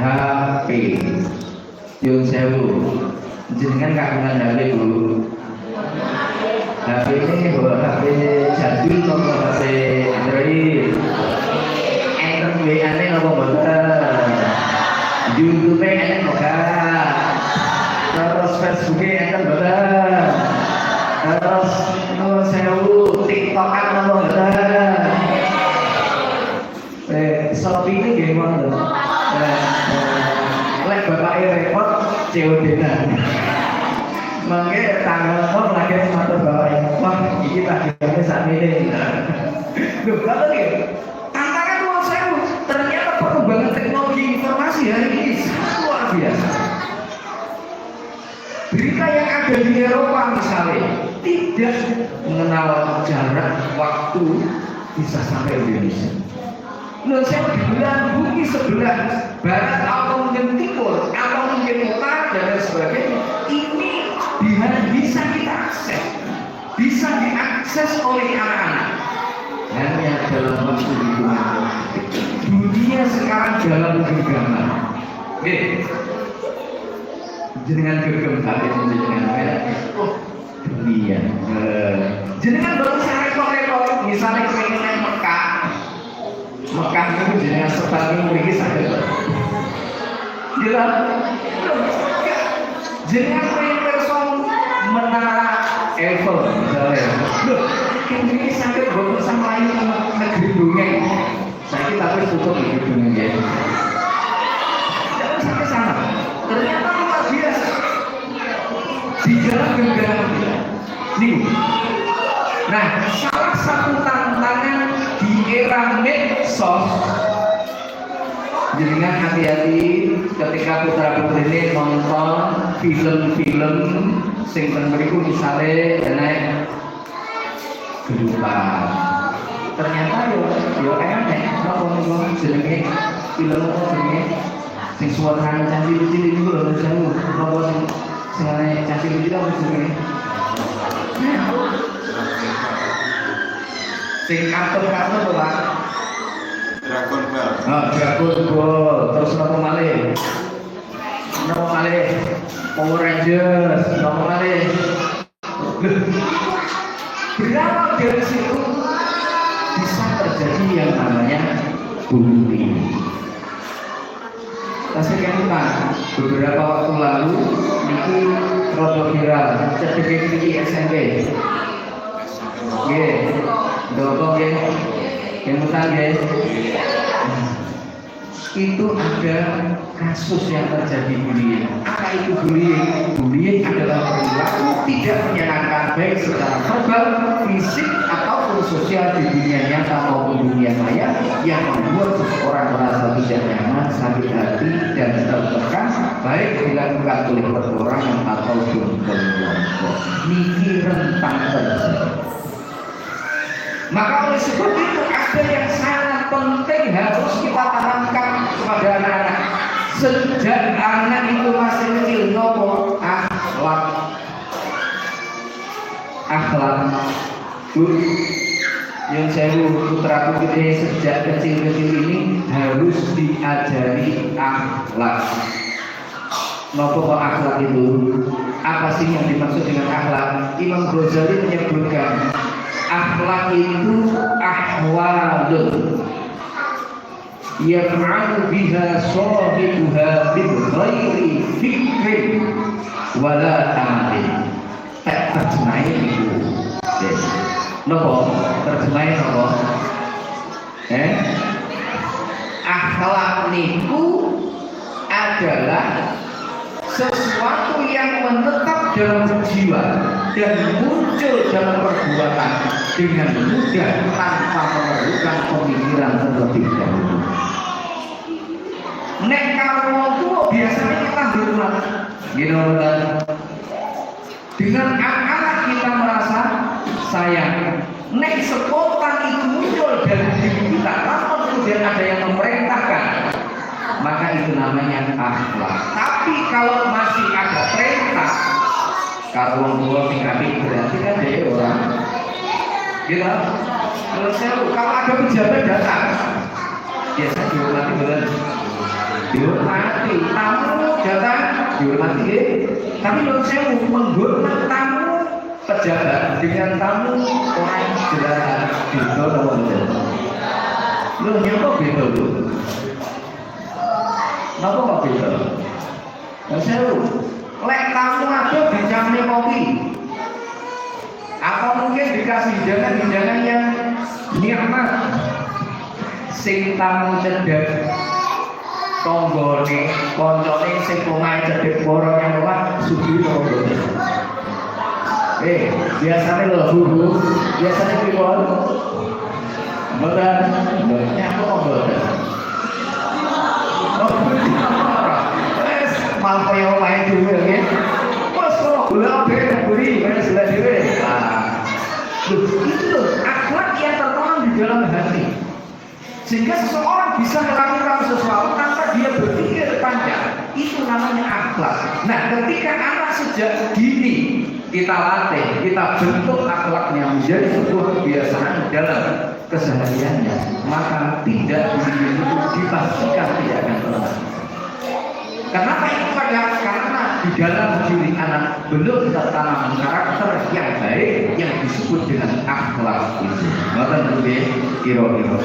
HP. Nyun Sewu. Jenengan kagungan HP Bu. HP ini HP jadul atau HP Android? Enten WA-ne apa mboten? YouTube enten mboten? Terus Facebook enten mboten? Terus Nyun Sewu TikTok-an apa mboten? Shopee ini gimana? Lek bapaknya repot COD-an. Mangke tanggal kok lagi matur bapaknya. Wah, iki tagihannya sak ini. Lho, kata nggih. Tantangan Nyun Sewu. Ternyata perkembangan teknologi informasi hari ini sangat luar biasa. Berita yang ada di Eropa misalnya tidak mengenal jarak waktu bisa sampai Indonesia. Nyun Sewu di belahan bumi sebelah barat atau mungkin timur atau mungkin utara dan lain sebagainya, ini bisa kita akses, bisa diakses oleh anak-anak hanya dalam waktu hitungan. Dunia sekarang dalam genggaman. Oke, jenengan gegem kali jenengan dunia. Jenengan baru saya rekor misalnya pengen Mekah itu jenengan sepanjang mriki saged. Jelas. Jenengan pengen perso menara Eiffel misalnya. Loh, ini saged boten sama lain negeri dongeng. Saiki tapi tutup negeri dongeng ya. Jangan sampai sana. Ternyata luar biasa. Di dalam genggaman nih. Nah, salah satu tantangan di era medsos, jenengan hati-hati ketika putra-putri ini nonton film-film sing ten mriku misale enek gelutan. Ternyata yo enek napa niku jenenge film apa jenenge sing suarane cantik-cantik niku lho jenenge napa sing enek cantik-cantik apa jenenge? Sing kartun-kartun tuh Pak. Dragon Ball. Dragon Ball. Terus nopo malih? Power Rangers. Nopo malih? Berapa dari situ bisa terjadi yang namanya bullying? Kasih kita beberapa waktu lalu itu rodo viral certifikat SMP. Oke. Doko yang utang itu ada kasus yang terjadi bullying. Apa itu bullying? Bullying adalah perilaku tidak menyenangkan baik secara verbal, fisik ataupun sosial di dunia nyata maupun dunia maya yang membuat seseorang merasa tidak nyaman, sakit hati dan tertekan baik dilakukan oleh perorangan ataupun kelompok. Niki rentan terjadi. Maka oleh sebab itu ada yang sangat penting harus kita tanamkan kepada anak-anak sejak anak itu masih kecil. Nopo akhlak yang saya putra putri sejak kecil-kecil ini harus diajari akhlak. Nopo kok akhlak itu? Apa sih yang dimaksud dengan akhlak? Imam Ghazali menyebutkan akhlak itu ahwalun yaf'alu biha sahibuha bil ghairi fikrin wala amalin. Terjemahin itu. Nopo? Terjemahin nopo? Akhlak niku adalah sesuatu yang menetap dalam jiwa dan muncul dalam perbuatan dengan mudah tanpa memerlukan pemikiran terlebih dahulu. Nek kalau itu biasanya kita berulang, gitu kan? Dengan anak kita merasa sayang. Nek spontan itu muncul dari diri kita, tanpa kemudian ada yang memerintahkan, maka itu namanya akhlak. Tapi kalau masih ada perintah, kalau orang tua mengkami berarti kan dia orang. Gitu. Menurut saya, kalau ada pejabat datang, biasa dihormati benar. Dihormati, tamu datang dihormati. Tapi menurut saya menghormati tamu pejabat dengan tamu orang jelasan gitu atau betul. Lu nyapa gitu lu. Napa kok gitu? Saya lek tamu ada dicamne kopi. Apa mungkin dikasih hidangan-hidangan yang nikmat? Sing tamu cedek tonggone, koncone sing omahe cedek borong yang lemah sugi tonggone. Biasanya loh guru, biasanya pripun? Mboten, nyapa kok mboten? Wes mal koyo wae dhewe nggih. Wes kok gula ben buri ben sudah dhewe. Itu akhlak yang tertanam di dalam hati. Sehingga seseorang bisa melakukan sesuatu tanpa dia berpikir panjang. Itu namanya akhlak. Nah, ketika anak sejak dini kita latih, kita bentuk akhlaknya menjadi sebuah kebiasaan dalam kesehariannya, maka tidak itu dipastikan tidak akan pernah. Kenapa itu? Karena di dalam diri anak belum tertanam karakter yang baik yang disebut dengan akhlak itu. Maka nanti kira-kira.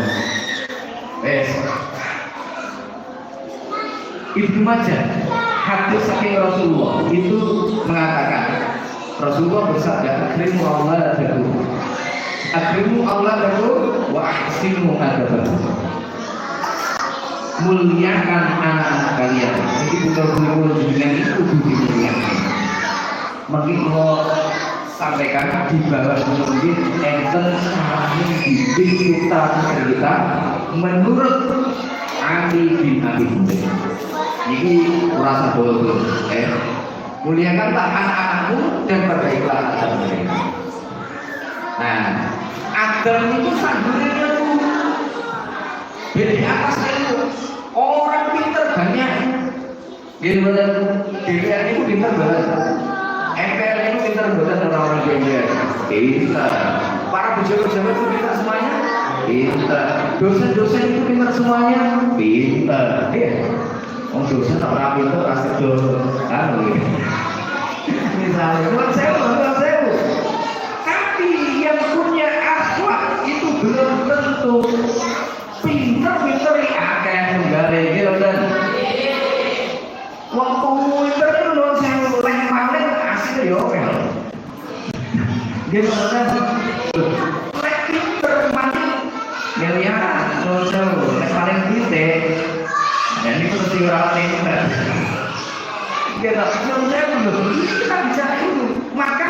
Ibnu Majah hadis saking Rasulullah itu mengatakan, Rasulullah bersabda, akrimu auladakum wa ahsinu adabakum. Muliakan anak-anak kalian. Jadi betul-betul dengan itu dimuliakan. Mungkin kalau sampaikan di bawah mungkin enten saling dibikin kita menurut Ali bin Abi Thalib. Jadi merasa bodoh. Muliakanlah anak-anakmu dan perbaikilah adab mereka. Nah, adab itu sanggulnya tuh di atas itu orang pinter banyak. Gimana? DPR itu pinter banget. MPR itu pinter banget orang-orang DPR. Pinter. Para pejabat-pejabat itu pinter semuanya. Pinter. Dosen-dosen itu pinter semuanya. Pinter. Iya. Dosen tak pernah pinter pasti dosen. Kan begitu. Misalnya, buat saya. Tapi yang punya akhlak itu belum tentu pinter akan menggale gitu dan waktu pinter itu loh saya paling asli ya oke gitu kan pinter paling miliaran loh saya paling pinter dan itu mesti orang pinter gitu saya belum kita bicara itu maka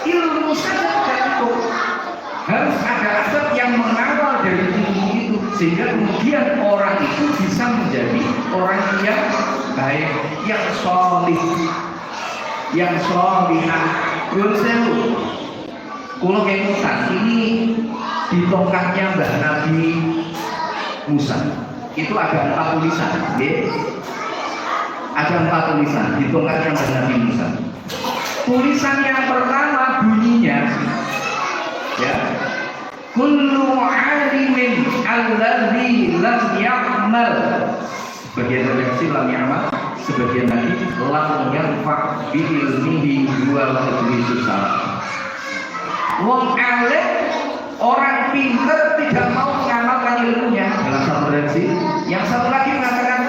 ilmu saja tidak cukup harus ada aspek yang mengawal dari ilmu itu sehingga kemudian orang itu bisa menjadi orang yang baik, yang solih, yang solihah. Kalau kemudian ini di tongkatnya Mbah Nabi Musa. Itu ada 4 tulisan, okay? Ada 4 tulisan di tongkatnya Mbah Nabi Musa. Tulisan yang pertama bunyinya, ya, kullu alimin alladzi lam ya'mal. Sebagian redaksi lam ya'mal, sebagian lagi lam yanfa' bi ilmihi wa ladzi susah. Wong alim, orang pintar tidak mau mengamalkan ilmunya dalam satu redaksi. Yang satu lagi mengatakan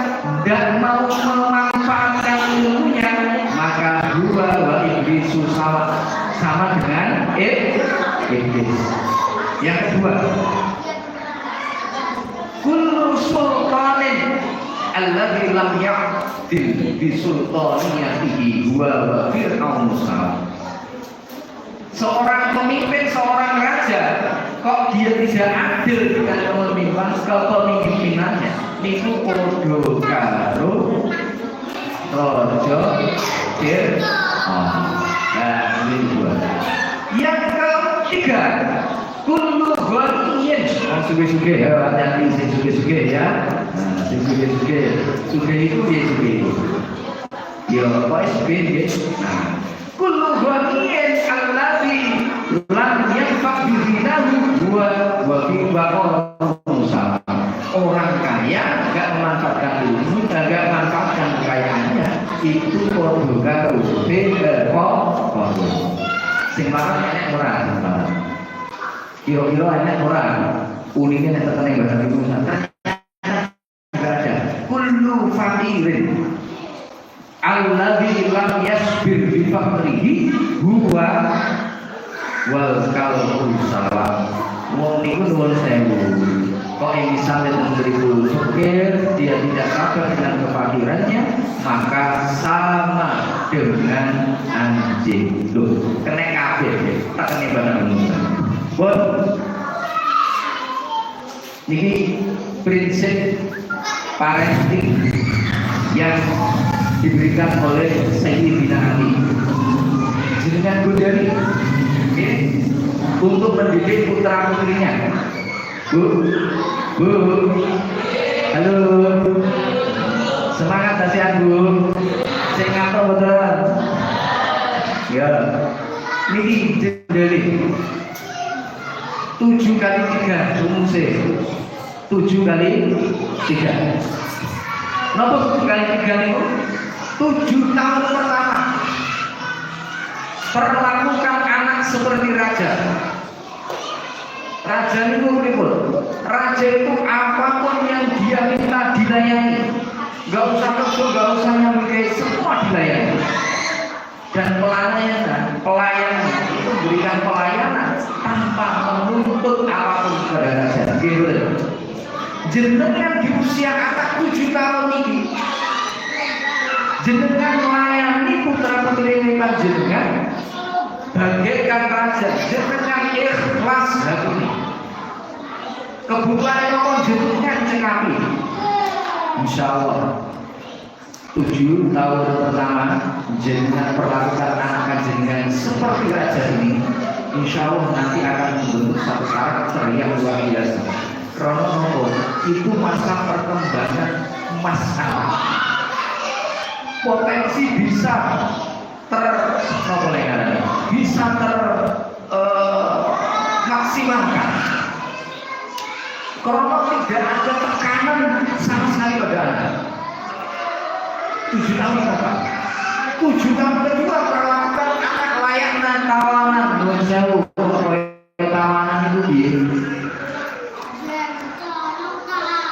tidak mau memanfaatkan ilmunya, maka huwa wa iblisu sama dengan iblis. Yang kedua, kullu sultanin alladzi lam ya'dil bi sultaniyatihi huwa wa fir'aun salam. Seorang pemimpin, seorang raja, kok dia tidak adil dengan kepemimpinannya, niku podo karo raja Fir'aun. Nah, ini dua. Yang ketiga, kullu ghaniyin, suge-suge ya, hati-hati sing suge-suge ya. Nah, sing suge-suge, suge itu dia suge itu. Ya, apa suge? Nah, kullu ghaniyin alladzi lam yanfa' bi ghinahu wa fi Musa. Orang kaya enggak memanfaatkan ilmu, enggak memanfaatkan kekayaannya, itu podo karo Fir'aun. Sing marang enek ora? Kira-kira enek ora? Unine nek tekene Mbah Nabi Musa. Enggak ada. Kullu faqirin alladzi lam yasbir bi faqrihi huwa wal qalbu salam. Wong niku nuwun sewu. Kok misalnya memberi fakir, dia tidak sabar dengan kefakirannya, maka sama dengan anjing. Loh, kena kabeh, tak kena barang Musa. Bon, ini prinsip parenting yang diberikan oleh Sayyidina Ali. Jenengan Godari untuk mendidik putra putrinya. Bu, halo, semangat kasihan Bu, sing ngatur betul. Ya, niki jendeli 7 kali 3 umuse 7 kali 3. Napa 7 kali 3 niku? 7 tahun pertama perlakukan anak seperti raja. Raja itu pripun? Raja itu apapun yang dia minta dilayani. Gak usah kerja, gak usah nyampe, semua dilayani. Dan pelayan itu berikan pelayanan tanpa menuntut apapun kepada raja. Gitu. Jenengan di usia anak 7 tahun ini, jenengan melayani putra putri panjenengan bagaikan raja, jenengan ikhlas hati. Kebutuhan apa jenengan cekapi. Insyaallah 7 tahun pertama jenengan perlakukan anak jenengan seperti raja ini, insyaallah nanti akan membentuk satu karakter yang luar biasa. Karena itu masa perkembangan masalah. Potensi bisa maksimalkan. Karena tidak ada tekanan sama sekali pada anak. 7 tahun apa? 7 tahun kedua perlakukan anak layaknya tawanan. Nuwun sewu, tawanan itu piye?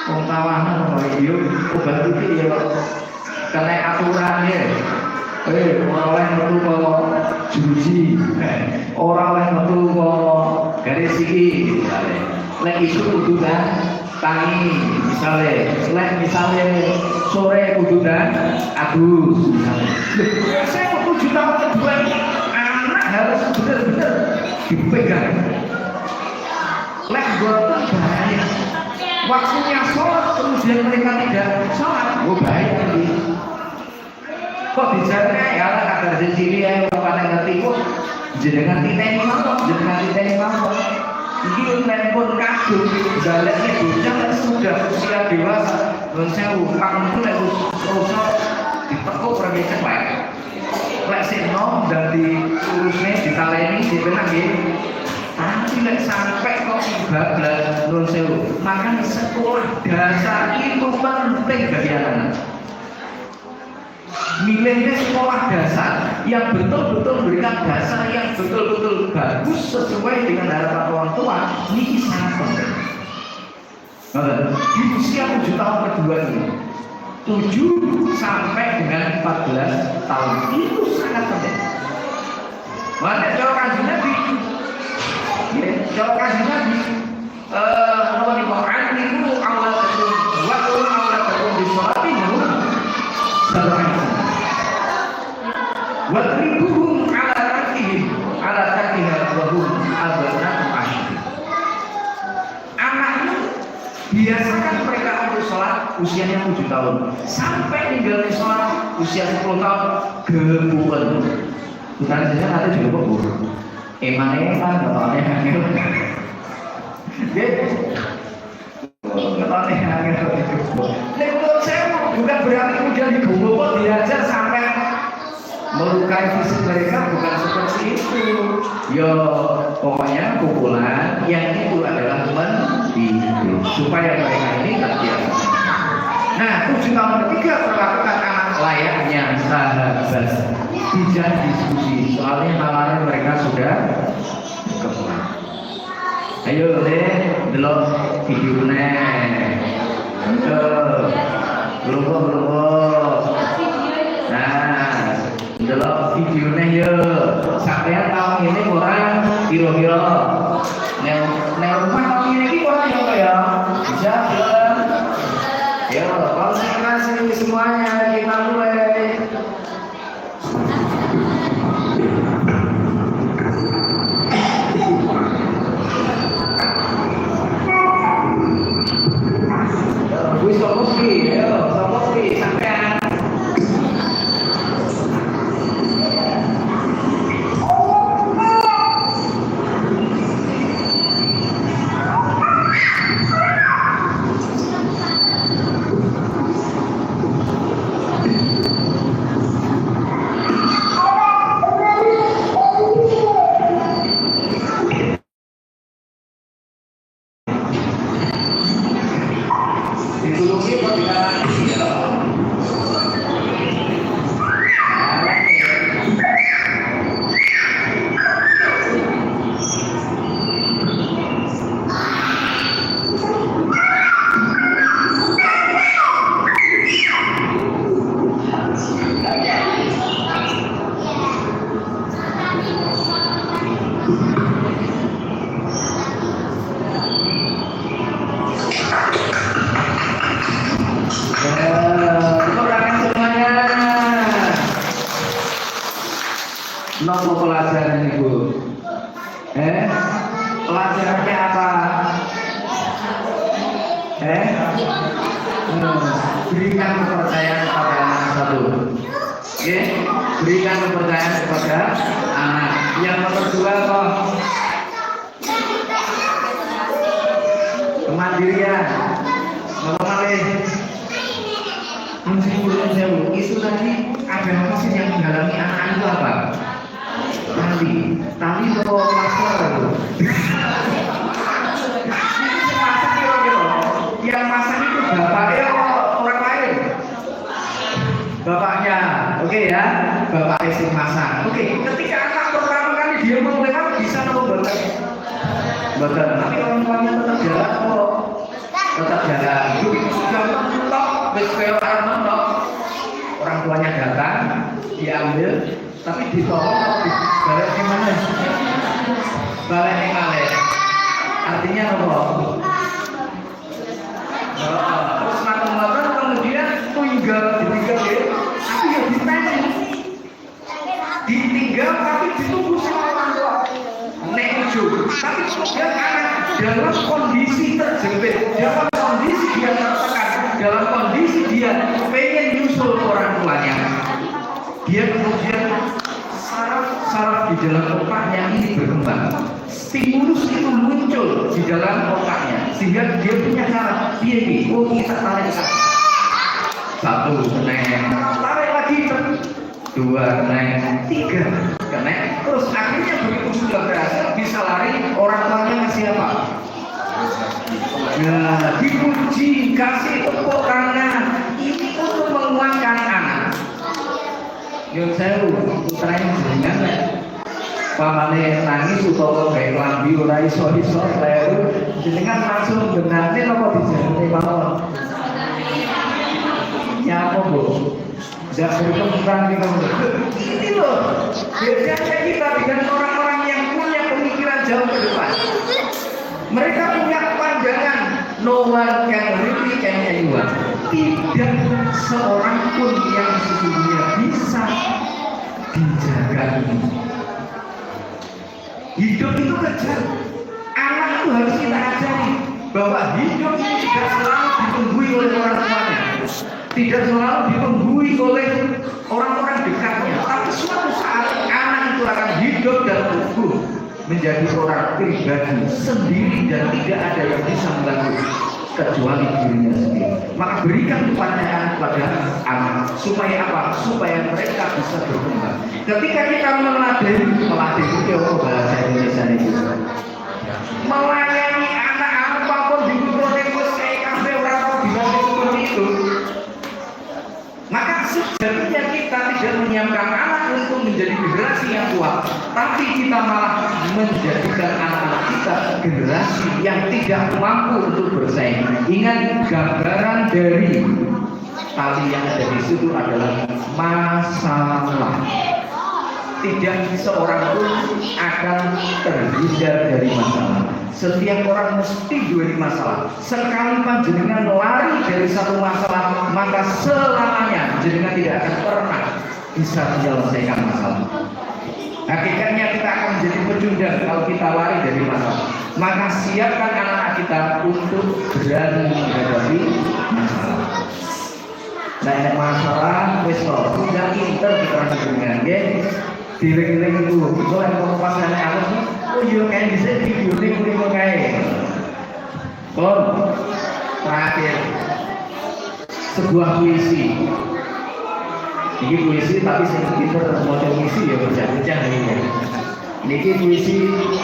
Tawanan kaya yo obat iki ya kena aturan ya. Ora oleh metu kok juji. Ora oleh metu kok garis iki misale. Lek isu kudu tangi misale. Lek misale sore kudu agus misale. Saya 7 tahun kedua anak harus benar-benar dipegang. Lek boten bahaya. Waktunya sholat kemudian mereka tidak sholat, bahaya ini. Kok bicara ya lah kadar di sini ya orang pada ngerti kok jenengan titeni mawon, Iki nelpon kadung, dalekne bocah sudah usia dewasa. Nun sewu, pangku lek rusak ditekuk ora cepet. Lek sing nom dadi urusne ditaleni dipenang nggih. Tapi lek sampai kok bablas nun sewu, makanya sekolah dasar itu penting bagi anak. Milihnya sekolah dasar yang betul-betul memberikan dasar yang betul-betul bagus sesuai dengan harapan orang tua ini sangat penting. Di usia 7 tahun kedua ini 7 sampai dengan 14 tahun itu sangat penting. Mana cara kajian Nabi? Cara kajian Nabi apa nih Quran itu awal terus waktu awal terus di sholat itu wadribuhum ala takiha wa hum abna'u ashir. Anaknya biasakan mereka untuk sholat usianya 7 tahun sampai tinggalnya sholat usia 10 tahun gebukan. Bukan saja ada juga kubur. Eman katanya angel. Katanya angel. Menurut saya bukan berarti kemudian digobok diajar sampai melukai fisik mereka, bukan seperti itu. Yo, pokoknya pukulan yang itu adalah mendidik supaya mereka ini terbiasa. Nah, 7 tahun ketiga perlakukan anak layaknya sahabat. Tidak diskusi, soalnya malam mereka sudah kepulang. Ayo deh, delok videonya. Belum. Nah, delok videonya yuk. Sampai tahun ini kurang kira-kira. Neng rumah tahun ini kurang ya? Bisa belum? Yo, konsentrasi semuanya kita mulai. Wis fokus ki, yo, fokus ki sampean. Nopo pelajaran ibu? Pelajarannya apa? Berikan kepercayaan kepada anak satu. Berikan kepercayaan kepada anak. Yang nomor 2 kok kemandirian. Nomor malih. Isu tadi ada apa sih yang menghalangi anak itu apa? Tali atau masker? Yang masak itu bapaknya orang lain. Bapaknya, oke ya, bapaknya sing masak. Oke, ketika anak pertama kali dia mau lewat bisa nopo betul. Tapi orang tuanya tetap jalan kok. Tetap jalan. Jangan tok, wis koyo orang tuanya datang, diambil, tapi ditolong balik ke mana? Balik ke mana? Artinya apa? Terus makan kemudian ditinggal tapi ya ditanya ditinggal tapi ditunggu sama orang tua nejo tapi kemudian anak dalam kondisi terjepit, dalam kondisi dia tertekan, dalam kondisi dia pengen nyusul orang tuanya, dia kemudian saraf di dalam otaknya ini berkembang. Stimulus itu muncul di dalam otaknya sehingga dia punya cara dia oh kita tarik satu kena, tarik lagi dua kena, tiga kena, terus akhirnya begitu sudah berhasil bisa lari, orang tuanya ngasih apa? Nah, dipuji, kasih tepuk tangan. Ini untuk menguatkan anak. Yang saya putranya jenengan pamane nangis utawa gawe lambi ora iso-iso kleru jenengan langsung benane apa dijane mawon. Ya apa Bu? Tidak berkembang ini loh. Biasanya kita dengan orang-orang yang punya pemikiran jauh ke depan. Mereka punya pandangan no one can really can anyone. Tidak seorang pun yang sesungguhnya bisa dijaga ini. Hidup itu kejar. Anak itu harus kita ajari bahwa hidup ini tidak selalu dipenggui oleh orang tuanya, tidak selalu dipenggui oleh orang-orang dekatnya, tapi suatu saat anak itu akan hidup dan tumbuh menjadi orang pribadi sendiri dan tidak ada yang bisa membantu kecuali dirinya sendiri. Maka berikan kepercayaan kepada anak supaya apa? Supaya mereka bisa berkembang. Ketika kita meladeni itu bahasa Indonesia itu melayani anak apapun di proses kayak kafe orang dilatih seperti itu, maka sejatinya kita tidak menyiapkan anak untuk menjadi generasi yang kuat, tapi kita malah menjadikan anak-anak kita generasi yang tidak mampu untuk bersaing. Ingat, gambaran dari tali yang ada di situ adalah masalah. Tidak seorang pun akan terhindar dari masalah. Setiap orang mesti dua masalah. Sekali panjenengan lari dari satu masalah, maka selamanya jenengan tidak akan pernah bisa menyelesaikan masalah. Hakikatnya kita akan menjadi pecundang kalau kita lari dari masalah. Maka siapkan anak-anak kita untuk berani menghadapi masalah. Nah, masalah wis tidak pinter kita dengan Diri-diri itu, kalau yang pasangan aku, oh iya kayak bisa video ini kayak. Bon, terakhir sebuah puisi. Ini puisi tapi saya pinter mau puisi ya bercanda ini. Ini puisi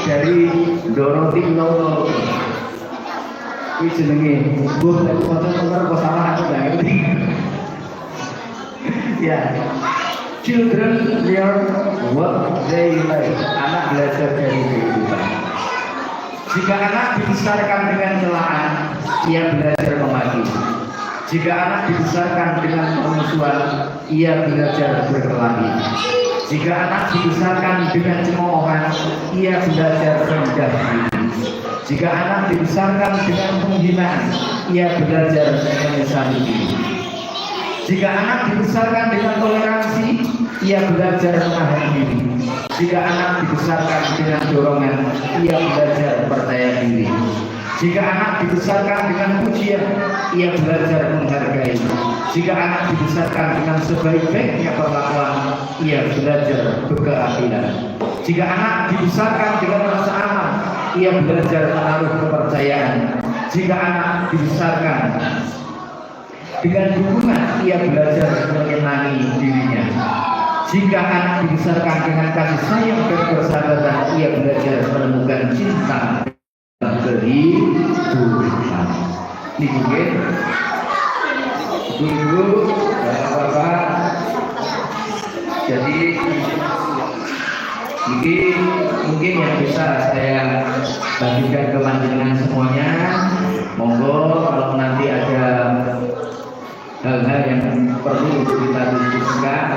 dari Dorothy Nono. Ini jenenge, gue bener-bener kok salah aku nggak ngerti. Ya. Children learn what they like. Anak belajar dari kehidupan. Jika anak dibesarkan dengan celaan, ia belajar memaki. Jika anak dibesarkan dengan permusuhan, ia belajar berkelahi. Jika anak dibesarkan dengan cemoohan, ia belajar rendah diri. Jika anak dibesarkan dengan penghinaan, ia belajar menyesali diri. Jika anak dibesarkan dengan toleransi, ia belajar menahan diri. Jika anak dibesarkan dengan dorongan, ia belajar percaya diri. Jika anak dibesarkan dengan pujian, ia belajar menghargai. Jika anak dibesarkan dengan sebaik-baiknya perlakuan, ia belajar berkeadilan. Jika anak dibesarkan dengan rasa aman, ia belajar menaruh kepercayaan. Jika anak dibesarkan dengan dukungan, ia belajar menyenangi dirinya. Jika anak dibesarkan dengan kasih sayang dan persahabatan, ia belajar menemukan cinta dan kehidupan. Ini mungkin ibu, bapak-bapak. Jadi ini mungkin yang bisa saya bagikan ke panjenengan semuanya. Monggo kalau nanti ada hal-hal yang perlu kita diskusikan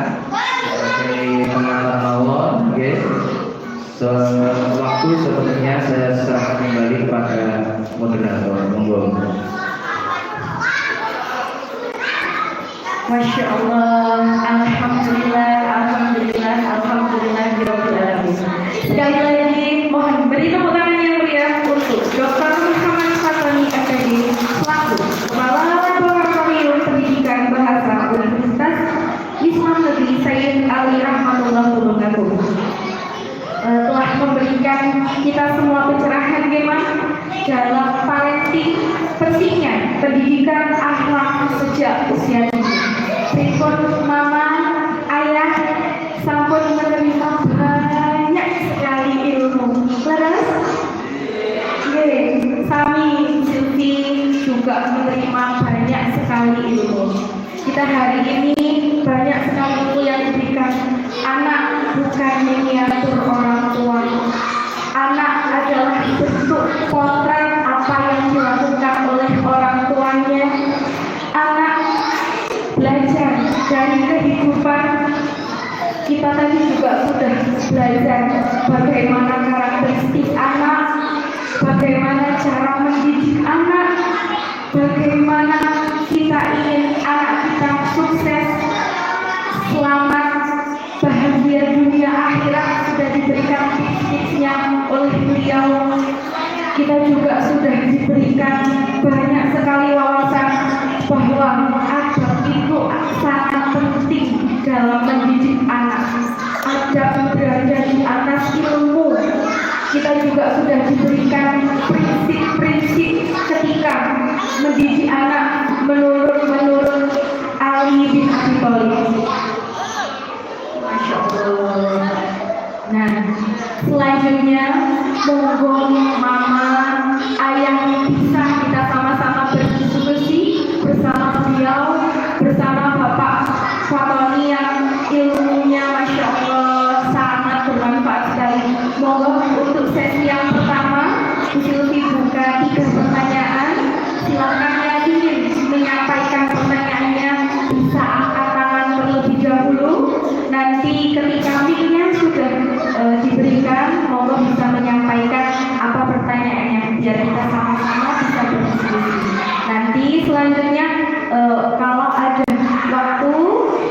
sebagai pengalaman mawon, sewaktu sebenarnya saya serahkan kembali kepada moderator. Monggo. Masya Allah, alhamdulillah, alhamdulillah, alhamdulillah, alhamdulillah. Sekali lagi mohon beri tepuk tangan yang meriah untuk Dr. Muhammad Fatani FPD selaku Kepala Laboratorium Pendidikan Bahasa Universitas Islam Negeri Sayyid Ali Rahmatullah Wabarakatuh. memberikan kita semua pencerahan bagaimana dalam parenting, pentingnya pendidikan akhlak sejak usia dini. Pripun mama, ayah sampun menerima banyak sekali ilmu. Leres? Sami Silvi juga menerima banyak sekali ilmu. Kita hari ini banyak sekali ilmu yang diberikan. Anak bukan miniatur orang tua. Anak adalah bentuk potret apa yang dilakukan oleh orang tuanya. Anak belajar dari kehidupan. Kita tadi juga sudah belajar bagaimana karakteristik anak, bagaimana cara mendidik anak, bagaimana kita ingin anak kita sukses, selamat, bahagia dunia akhirat sudah diberikan tips-tipsnya oleh beliau. Kita juga sudah diberikan banyak sekali wawasan bahwa adab itu sangat penting dalam mendidik anak. Adab berada di atas ilmu. Kita juga sudah diberikan prinsip-prinsip ketika mendidik anak menurut Ali bin Abi Thalib. Masya Allah. Nah, selanjutnya monggo mama, ayah bisa kita sama-sama berdiskusi bersama beliau, bersama Bapak Fatoni yang ilmunya Masya Allah sangat bermanfaat sekali. Monggo untuk sesi yang pertama, Silvi buka 3 pertanyaan. Silakan yang ingin menyampaikan pertanyaannya bisa angkat tangan terlebih dahulu. Nanti ketika mic-nya sudah diberikan, monggo bisa menyampaikan apa pertanyaannya biar kita sama-sama bisa berdiskusi. Nanti selanjutnya kalau ada waktu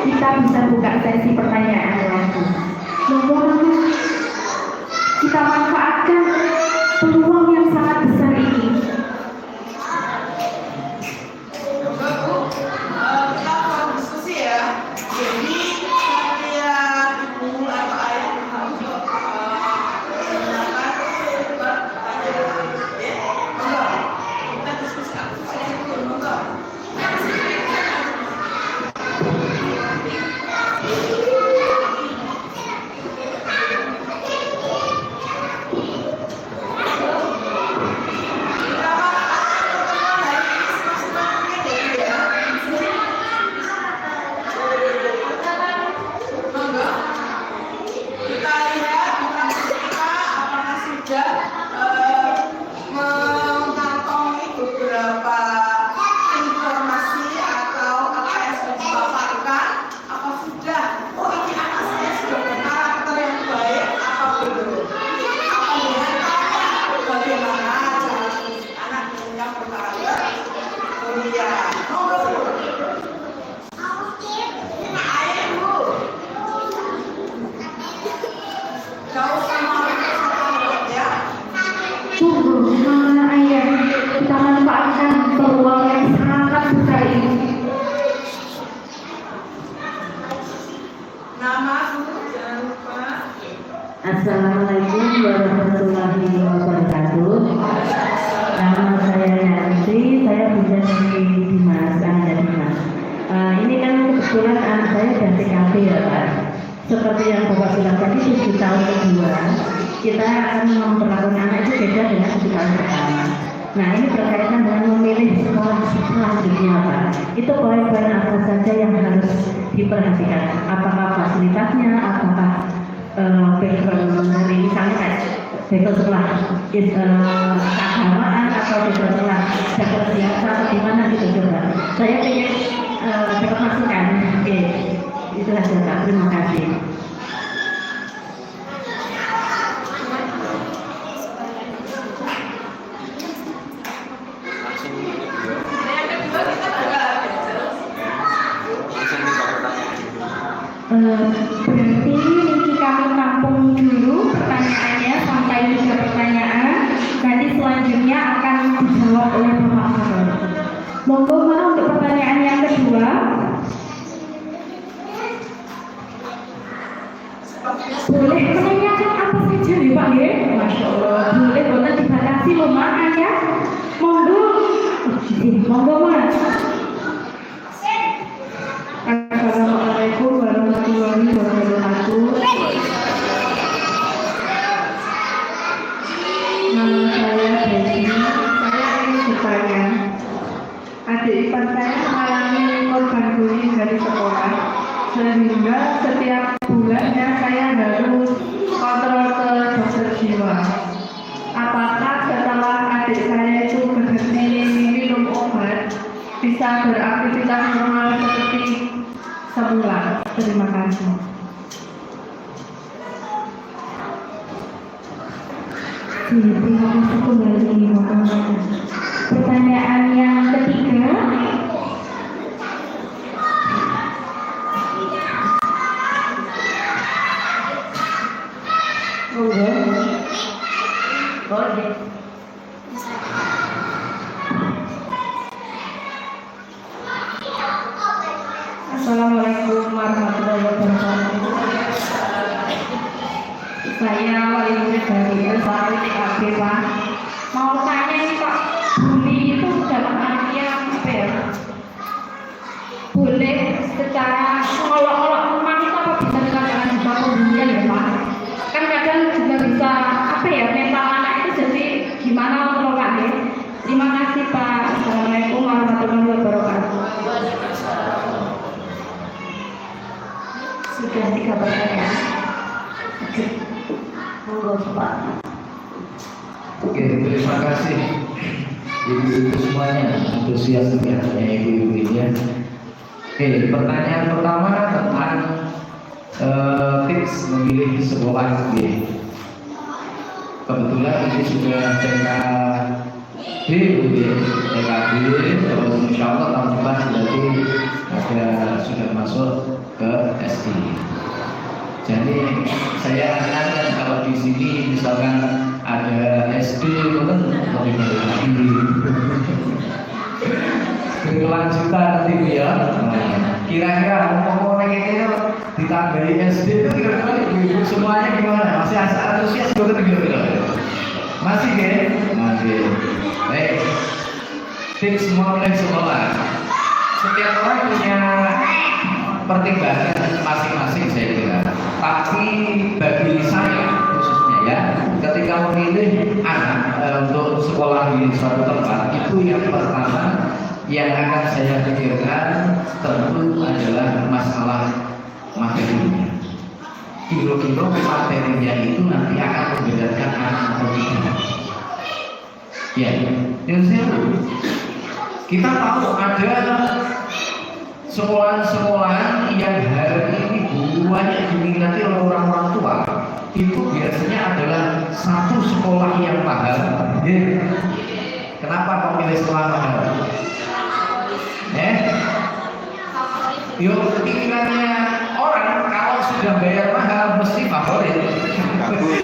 kita bisa buka sesi pertanyaan lagi. Monggo kita manfaatkan peluang yang sangat besar ini. Kita manfaatkan peluang yang sangat besar ini. Nama jangan lupa. Assalamualaikum warahmatullahi wabarakatuh. Nama saya Yanti, saya bisa di Dimas, anak Dimas. Ini kan kebetulan anak saya sudah TKP ya Pak. Seperti yang Bapak bilang tadi 7 tahun kedua, kita akan memperlakukan anak itu beda dengan 7 tahun pertama. Nah ini berkaitan dengan memilih sekolah selanjutnya Pak. Itu poin-poin apa saja yang harus diperhatikan? Apakah fasilitasnya, apakah dari misalnya kayak betul sekolah keagamaan atau betul sekolah dapat biasa atau gimana gitu coba. Saya ingin dapat masukan. Oke, itu saja Pak. Terima kasih. Berarti ini kami tampung dulu pertanyaannya sampai 3 pertanyaan. Nanti selanjutnya akan dijawab oleh Bapak Fatoni. Monggo mau untuk pertanyaan yang kedua. Boleh menanyakan apa saja nih Pak? nggih, Masya Allah. Boleh boten dibatasi lho makan ya. Monggo. Monggo Mas. Assalamualaikum warahmatullahi wabarakatuh. Nama saya Desi. Saya ingin bertanya, adik ipar saya mengalami korban bullying dari sekolah, sehingga setiap bulannya saya harus kontrol ke dokter jiwa. Apakah setelah adik saya itu berhenti minum obat, bisa beraktivitas normal seperti semula? Terima kasih. Terima kasih kembali Bapak. Pertanyaan yang ketiga. Assalamualaikum warahmatullahi wabarakatuh. Saya Wali Murid dari Al-Fahri TKP Pak. Mau tanya nih Pak, bully itu dalam artian apa ya? Boleh secara olok-olok memang itu apa bisa dikatakan juga pembulian ya Pak? Kan kadang juga bisa apa ya, mental anak itu jadi gimana mengelolanya. Terima kasih Pak. Assalamualaikum warahmatullahi wabarakatuh. Sudah 3 pertanyaan. Oke. Monggo Pak. Oke, terima kasih ibu-ibu semuanya, antusiasnya ibu-ibu ini ya. Oke, pertanyaan pertama tentang tips memilih sekolah B. Kebetulan ini sudah TKB, terus insya Allah tahun depan berarti sudah masuk ke SD. Jadi saya ingatkan kalau di sini misalkan ada SD kan lebih lagi berkelanjutan nanti ya. Kira-kira mau ini ditambahi SD itu kira-kira ibu semuanya gimana? Masih antusias betul gitu? Masih ya? Masih. Baik. Tips memulai sekolah. Setiap orang punya pertimbangan masing-masing saya kira. Tapi bagi saya khususnya ya, ketika memilih anak untuk sekolah di suatu tempat, itu yang pertama yang akan saya pikirkan tentu adalah masalah materinya. Kilo-kilo materinya itu nanti akan membedakan anak atau tidak. Ya, yang saya kita tahu ada sekolah-sekolah yang hari ini banyak diminati oleh orang tua, itu biasanya adalah satu sekolah yang mahal. Kenapa kau pilih sekolah mahal? Yuk, pikirannya orang kalau sudah bayar mahal mesti favorit.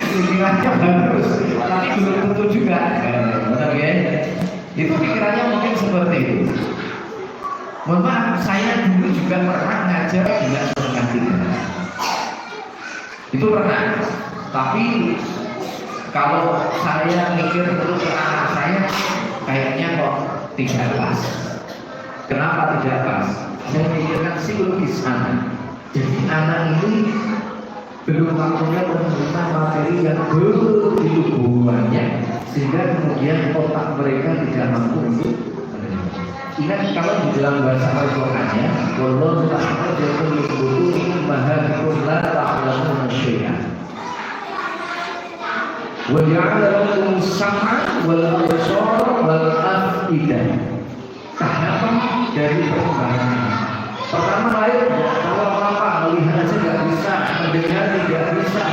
Pikirannya bagus, tapi belum tentu juga. Benar ya? Itu pikirannya mungkin seperti itu. Mohon maaf, saya dulu juga pernah ngajar dengan setengah 3. Itu pernah. Tapi kalau saya mikir terus ke anak saya, kayaknya kok tidak pas. Kenapa tidak pas? Saya mikirkan psikologis anak. Jadi anak ini belum waktunya menemukan materi yang begitu banyak, sehingga kemudian otak mereka tidak mampu untuk. Ingat kalau di dalam bahasa Al-Qur'annya, wallahu ta'ala yaqulu qulubuhum mahakum la ta'lamuna syai'an. Wa ja'ala lakum as-sam'a wal absara wal af'idah. Tahapan dari perkembangan. Pertama lahir tidak tahu apa-apa, melihat saja tidak bisa, mendengar tidak bisa.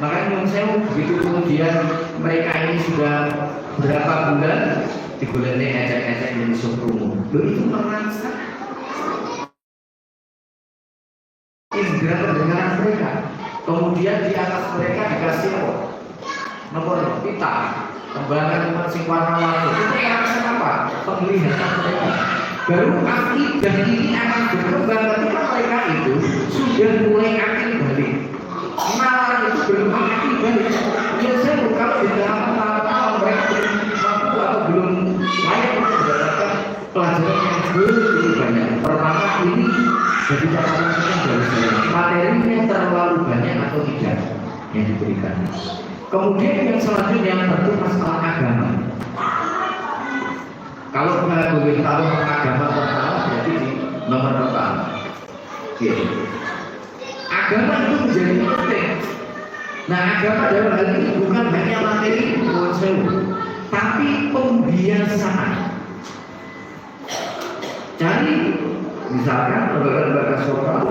Makanya saya begitu kemudian mereka ini sudah berapa bulan digoleknya ngecek-ngecek yang disuruh itu merangsang indera pendengaran mereka. Kemudian di atas mereka dikasih nomor pita, tembakan sing warna-warni. Itu merangsang apa? Penglihatan mereka. Baru akidah ini akan berkembang ketika mereka itu sudah mulai akil balik. Malah itu belum akil balik. Dia ini jadi catatan penting dari saya. Materinya terlalu banyak atau tidak yang diberikan. Kemudian yang selanjutnya tentu masalah agama. Kalau kita boleh tahu agama pertama berarti di nomor pertama. Oke. Agama itu menjadi penting. Nah, agama dalam hal ini bukan hanya materi tapi pembiasaan. Cari misalkan lembaga-lembaga sosial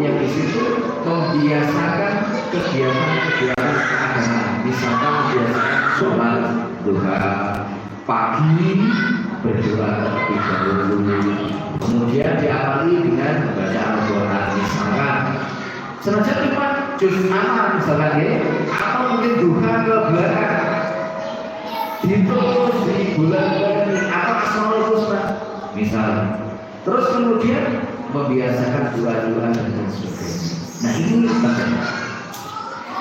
yang di situ membiasakan kegiatan-kegiatan keagamaan. Misalkan membiasakan sholat duha pagi, berdoa terlebih dahulu, kemudian diawali dengan membaca Al-Quran. Misalkan senajan cuma juz amal misalkan ya, atau mungkin duha ke belakang diterus di bulan atau Asmaul Husna misalnya. Terus kemudian membiasakan doa-doa dan sebagainya. Nah ini penting.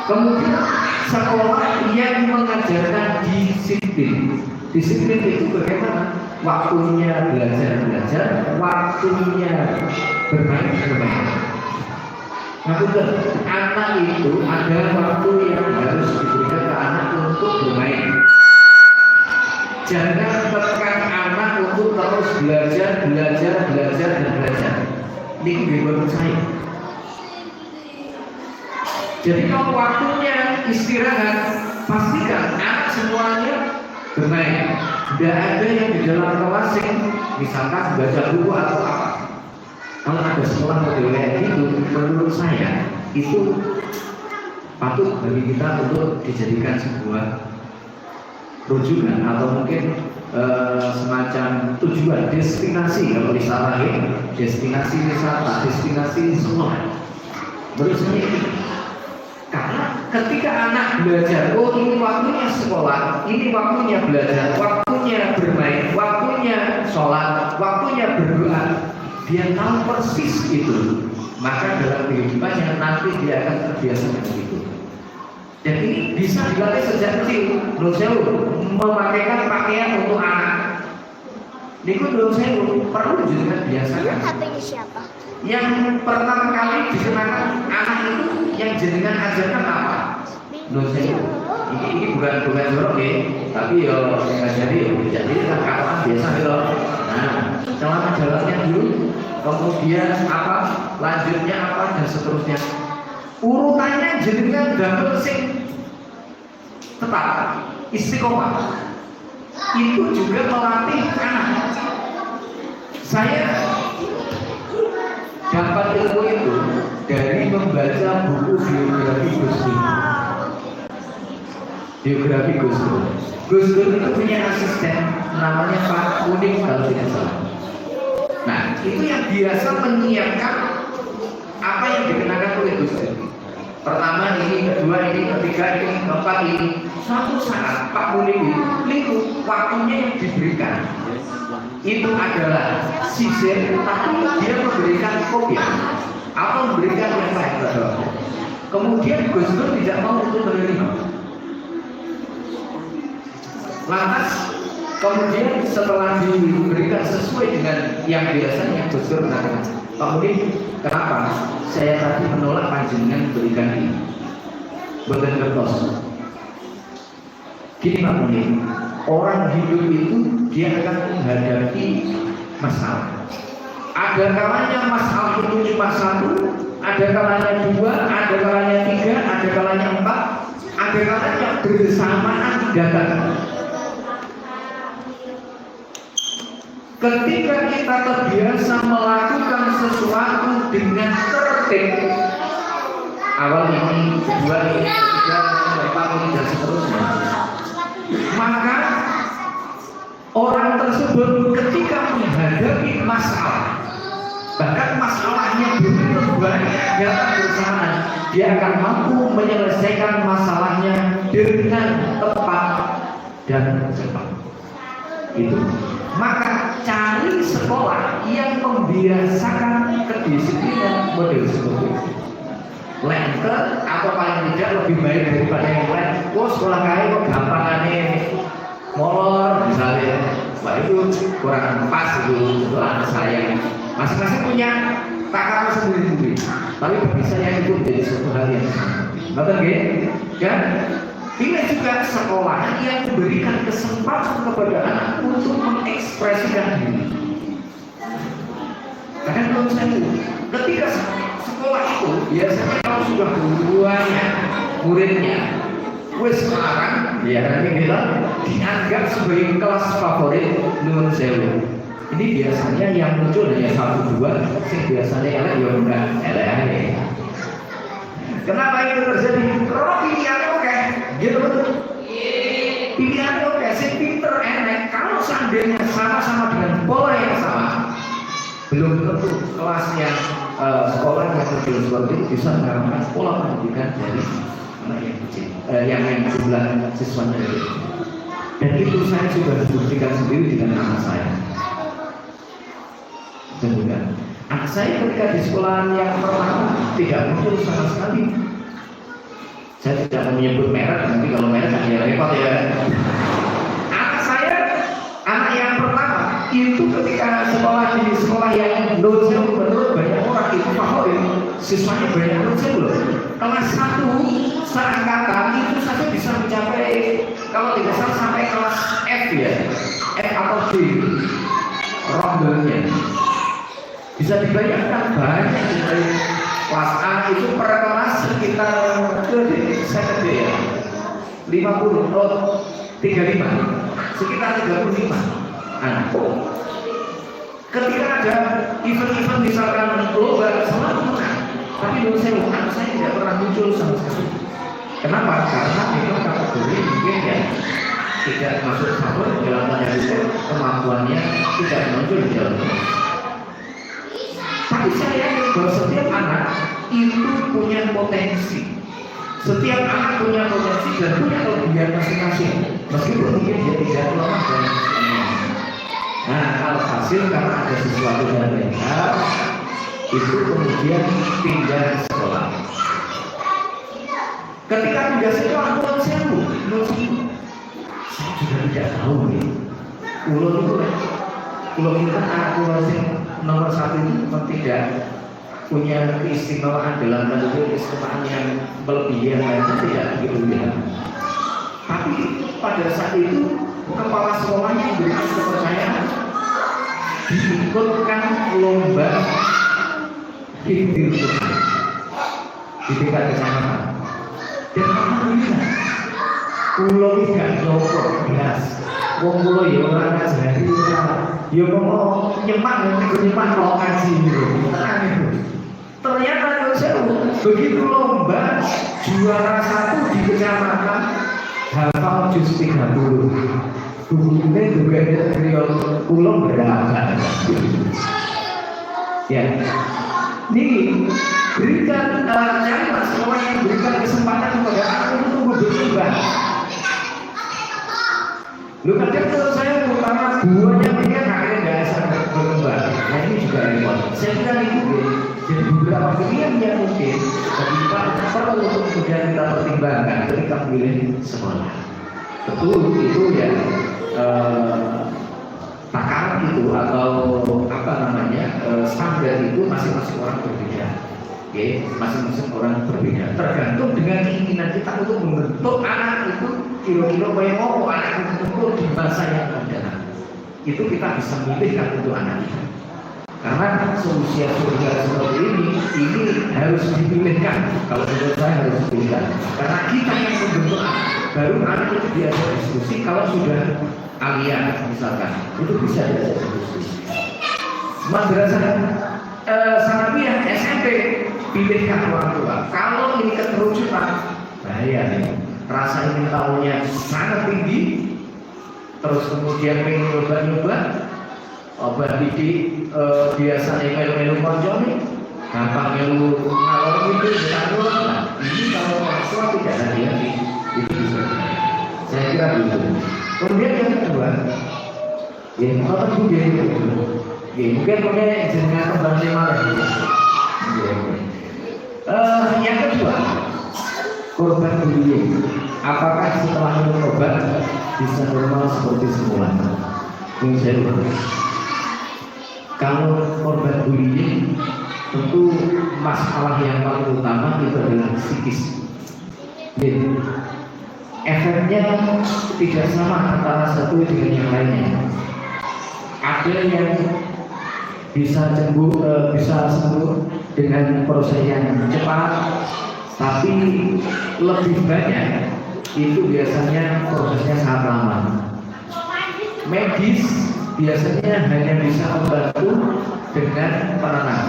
Kemudian sekolah yang mengajarkan disiplin. Disiplin itu bagaimana? Waktunya belajar, waktunya bermain. Nah betul, anak itu ada waktu yang harus diberikan ke anak untuk bermain. Jangan tekan anak untuk terus belajar. Ini menurut saya. Jadi kalau waktunya istirahat, pastikan anak semuanya bermain. Tidak ada yang di dalam kelas yang misalkan baca buku atau apa. Kalau ada sekolah model kayak gitu, menurut saya itu patut bagi kita untuk dijadikan sebuah rujukan atau mungkin semacam tujuan destinasi kalau disalahin, destinasi wisata, destinasi sekolah. Menurut saya ini karena ketika anak belajar, oh ini waktunya sekolah, ini waktunya belajar, waktunya bermain, waktunya sholat, waktunya berdoa, dia tahu persis itu, maka dalam kehidupannya nanti dia akan terbiasa dengan itu. Dan ini bisa dilatih sejak kecil. Menurut saya memakaikan pakaian untuk anak. Ini menurut saya perlu juga biasakan. HP-nya siapa? Yang pertama kali dikenakan anak itu yang jenengan ajarkan apa? Menurut saya ini bukan jorok ya, tapi ya ngajari ya. Jadi kan kawan biasa ya. Nah, celana jalannya dulu, kemudian apa, lanjutnya apa dan seterusnya. Urutannya jenengan gambar sing tetap istiqomah. Itu juga melatih anak. Saya dapat ilmu itu dari membaca buku biografi Gus Dur. Biografi Gus Dur. Gus Dur itu punya asisten namanya Pak Unik kalau tidak salah. Nah, itu yang biasa menyiapkan apa yang dikenakan oleh Gus Dur. Pertama ini, kedua ini, ketiga ini, keempat ini. Suatu saat Pak Unik itu waktunya yang diberikan itu adalah sisir, tapi dia memberikan kopi atau memberikan yang lain. Kemudian Gus Dur tidak mau untuk menerima. Lantas kemudian setelah diberikan sesuai dengan yang biasanya Gus Dur mengatakan, Pak Unik, kenapa saya tadi menolak panjenengan berikan ini? Boten kertos. Gini Pak Unik, orang hidup itu dia akan menghadapi masalah. Ada kalanya masalah itu cuma satu, ada kalanya dua, ada kalanya tiga, ada kalanya empat, ada kalanya bersamaan datang. Ketika kita terbiasa melakukan sesuatu dengan tertib, awal ini, kedua ini, ketiga, keempat ini dan seterusnya, maka orang tersebut ketika menghadapi masalah, bahkan masalahnya belum banyak yang bersamaan, dia akan mampu menyelesaikan masalahnya dengan tepat dan cepat. Itu. Maka cari sekolah yang membiasakan kedisiplinan model seperti itu. Lente atau paling tidak lebih baik daripada yang lain. Wah sekolah kaya kok gampangannya molor misalnya. Wah itu kurang pas itu anak saya. Masing-masing punya takaran sendiri-sendiri. Tapi bagi saya itu menjadi suatu hal yang betul kan? Pilih juga sekolah yang memberikan kesempatan kepada anak untuk mengekspresikan diri. Karena menurut saya ketika sekolah itu biasanya kalau sudah banyak muridnya, sekarang ya nanti kita dianggap sebagai kelas favorit menurut saya. Ini biasanya yang muncul hanya 1-2, sih biasanya elek ya enggak elek aja. Kenapa itu terjadi? Karena pilihannya oke, gitu. Pilihannya oke, si pinter enak. Kalau seandainya sama-sama dengan pola yang sama, belum tentu kelas yang sekolah yang kecil seperti itu bisa menerapkan pola pendidikan dari anak yang kecil, yang jumlah siswanya itu. Dan itu saya sudah buktikan sendiri dengan anak saya. Kemudian anak saya ketika di sekolah yang pertama tidak muncul sama sekali. Saya tidak menyebut merek, nanti kalau merek ya repot ya. Anak saya, anak yang pertama itu ketika sekolah di sekolah yang menurut banyak orang itu favorit, siswanya banyak loh. Kelas 1 seangkatan itu saja bisa mencapai kalau tidak salah sampai kelas F ya, F atau D rondelnya. Bisa dibayangkan banyak dari kelas A itu per kelas sekitar saya gede ya 50 atau 35 sekitar 35 anak. Ketika ada event-event misalkan lomba selalu menang, tapi menurut saya anak saya tidak pernah muncul sama sekali. Kenapa? Karena itu kategori mungkin ya tidak masuk sahur dalam tanda kutip kemampuannya tidak muncul di dalam. Tapi saya yakin bahwa setiap anak itu punya potensi. Setiap anak punya potensi dan punya kelebihan masing-masing. Meskipun mungkin dia tidak lemah dan nah, kalau hasil karena ada sesuatu yang benar, itu kemudian pindah sekolah. Ketika pindah sekolah, menurut saya juga tidak tahu nih. Ulun itu kan anak ulun nomor 1 itu tidak punya keistimewaan dalam keistimewaan yang melebihi yang lainnya tidak begitu ya. Tapi pada saat itu kepala sekolahnya memberikan kepercayaan diikutkan lomba hibir di tingkat kecamatan. Dan alhamdulillah, pulau ini gak nyopor belas. Wong pulau ya orang ngajari ya mau nyemak mau ngaji gitu. Ternyata begitu lomba juara 1 di kecamatan hafal juz 30. Bukunya juga dari pulau berapa? Ya, ini berikan carilah sekolah yang berikan kesempatan kepada anak untuk berubah. Lu kadang kalau saya pertama buahnya pikir akhirnya nggak bisa berkembang. Nah ini juga repot. Saya kira itu jadi beberapa pilihan yang mungkin bagi kita perlu untuk kemudian kita pertimbangkan ketika memilih sekolah. Betul itu ya takaran itu atau apa namanya standar itu masing-masing orang berbeda. Oke, masing-masing orang berbeda. Tergantung dengan keinginan kita untuk membentuk anak itu kira-kira kayak mau anak itu tumbuh di masa yang akan datang. Itu kita bisa memilihkan untuk anak kita. Karena seusia surga seperti ini harus dipilihkan. Kalau menurut saya harus dipilihkan. Karena kita yang membentuk anak, baru anak itu diajak diskusi. Kalau sudah aliyah misalkan, itu bisa diajak diskusi. Madrasah sanawiyah SMP pilihkan orang tua. Kalau ini keterucutan, bahaya nih. Rasa ingin tahunya sangat tinggi, terus kemudian pengen nyoba-nyoba, obat didik biasanya melu-melu konjoni, gampang melu ngalor gitu, nah ini kalau orang tua tidak hati-hati, itu bisa. Saya kira begitu. Kemudian yang kedua, ya apa tuh dia itu? Ya mungkin pakai jenengan kembang malah. Yang kedua, korban bullying. Apakah setelah minum obat bisa normal seperti semula? Ini saya lupa. Kalau korban bullying tentu masalah yang paling utama itu adalah psikis. Jadi, efeknya tidak sama antara satu dengan yang lainnya. Ada yang bisa sembuh dengan proses yang cepat, tapi lebih banyak itu biasanya prosesnya sangat lama. Medis biasanya hanya bisa membantu dengan penenang.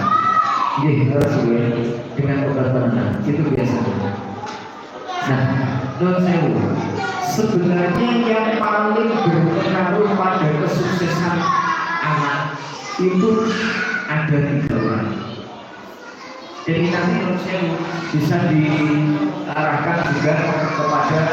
Dengan obat penenang itu biasanya. Nah, sebenarnya yang paling berpengaruh pada kesuksesan anak itu ada 3 orang. Jadi nanti bisa diarahkan juga kepada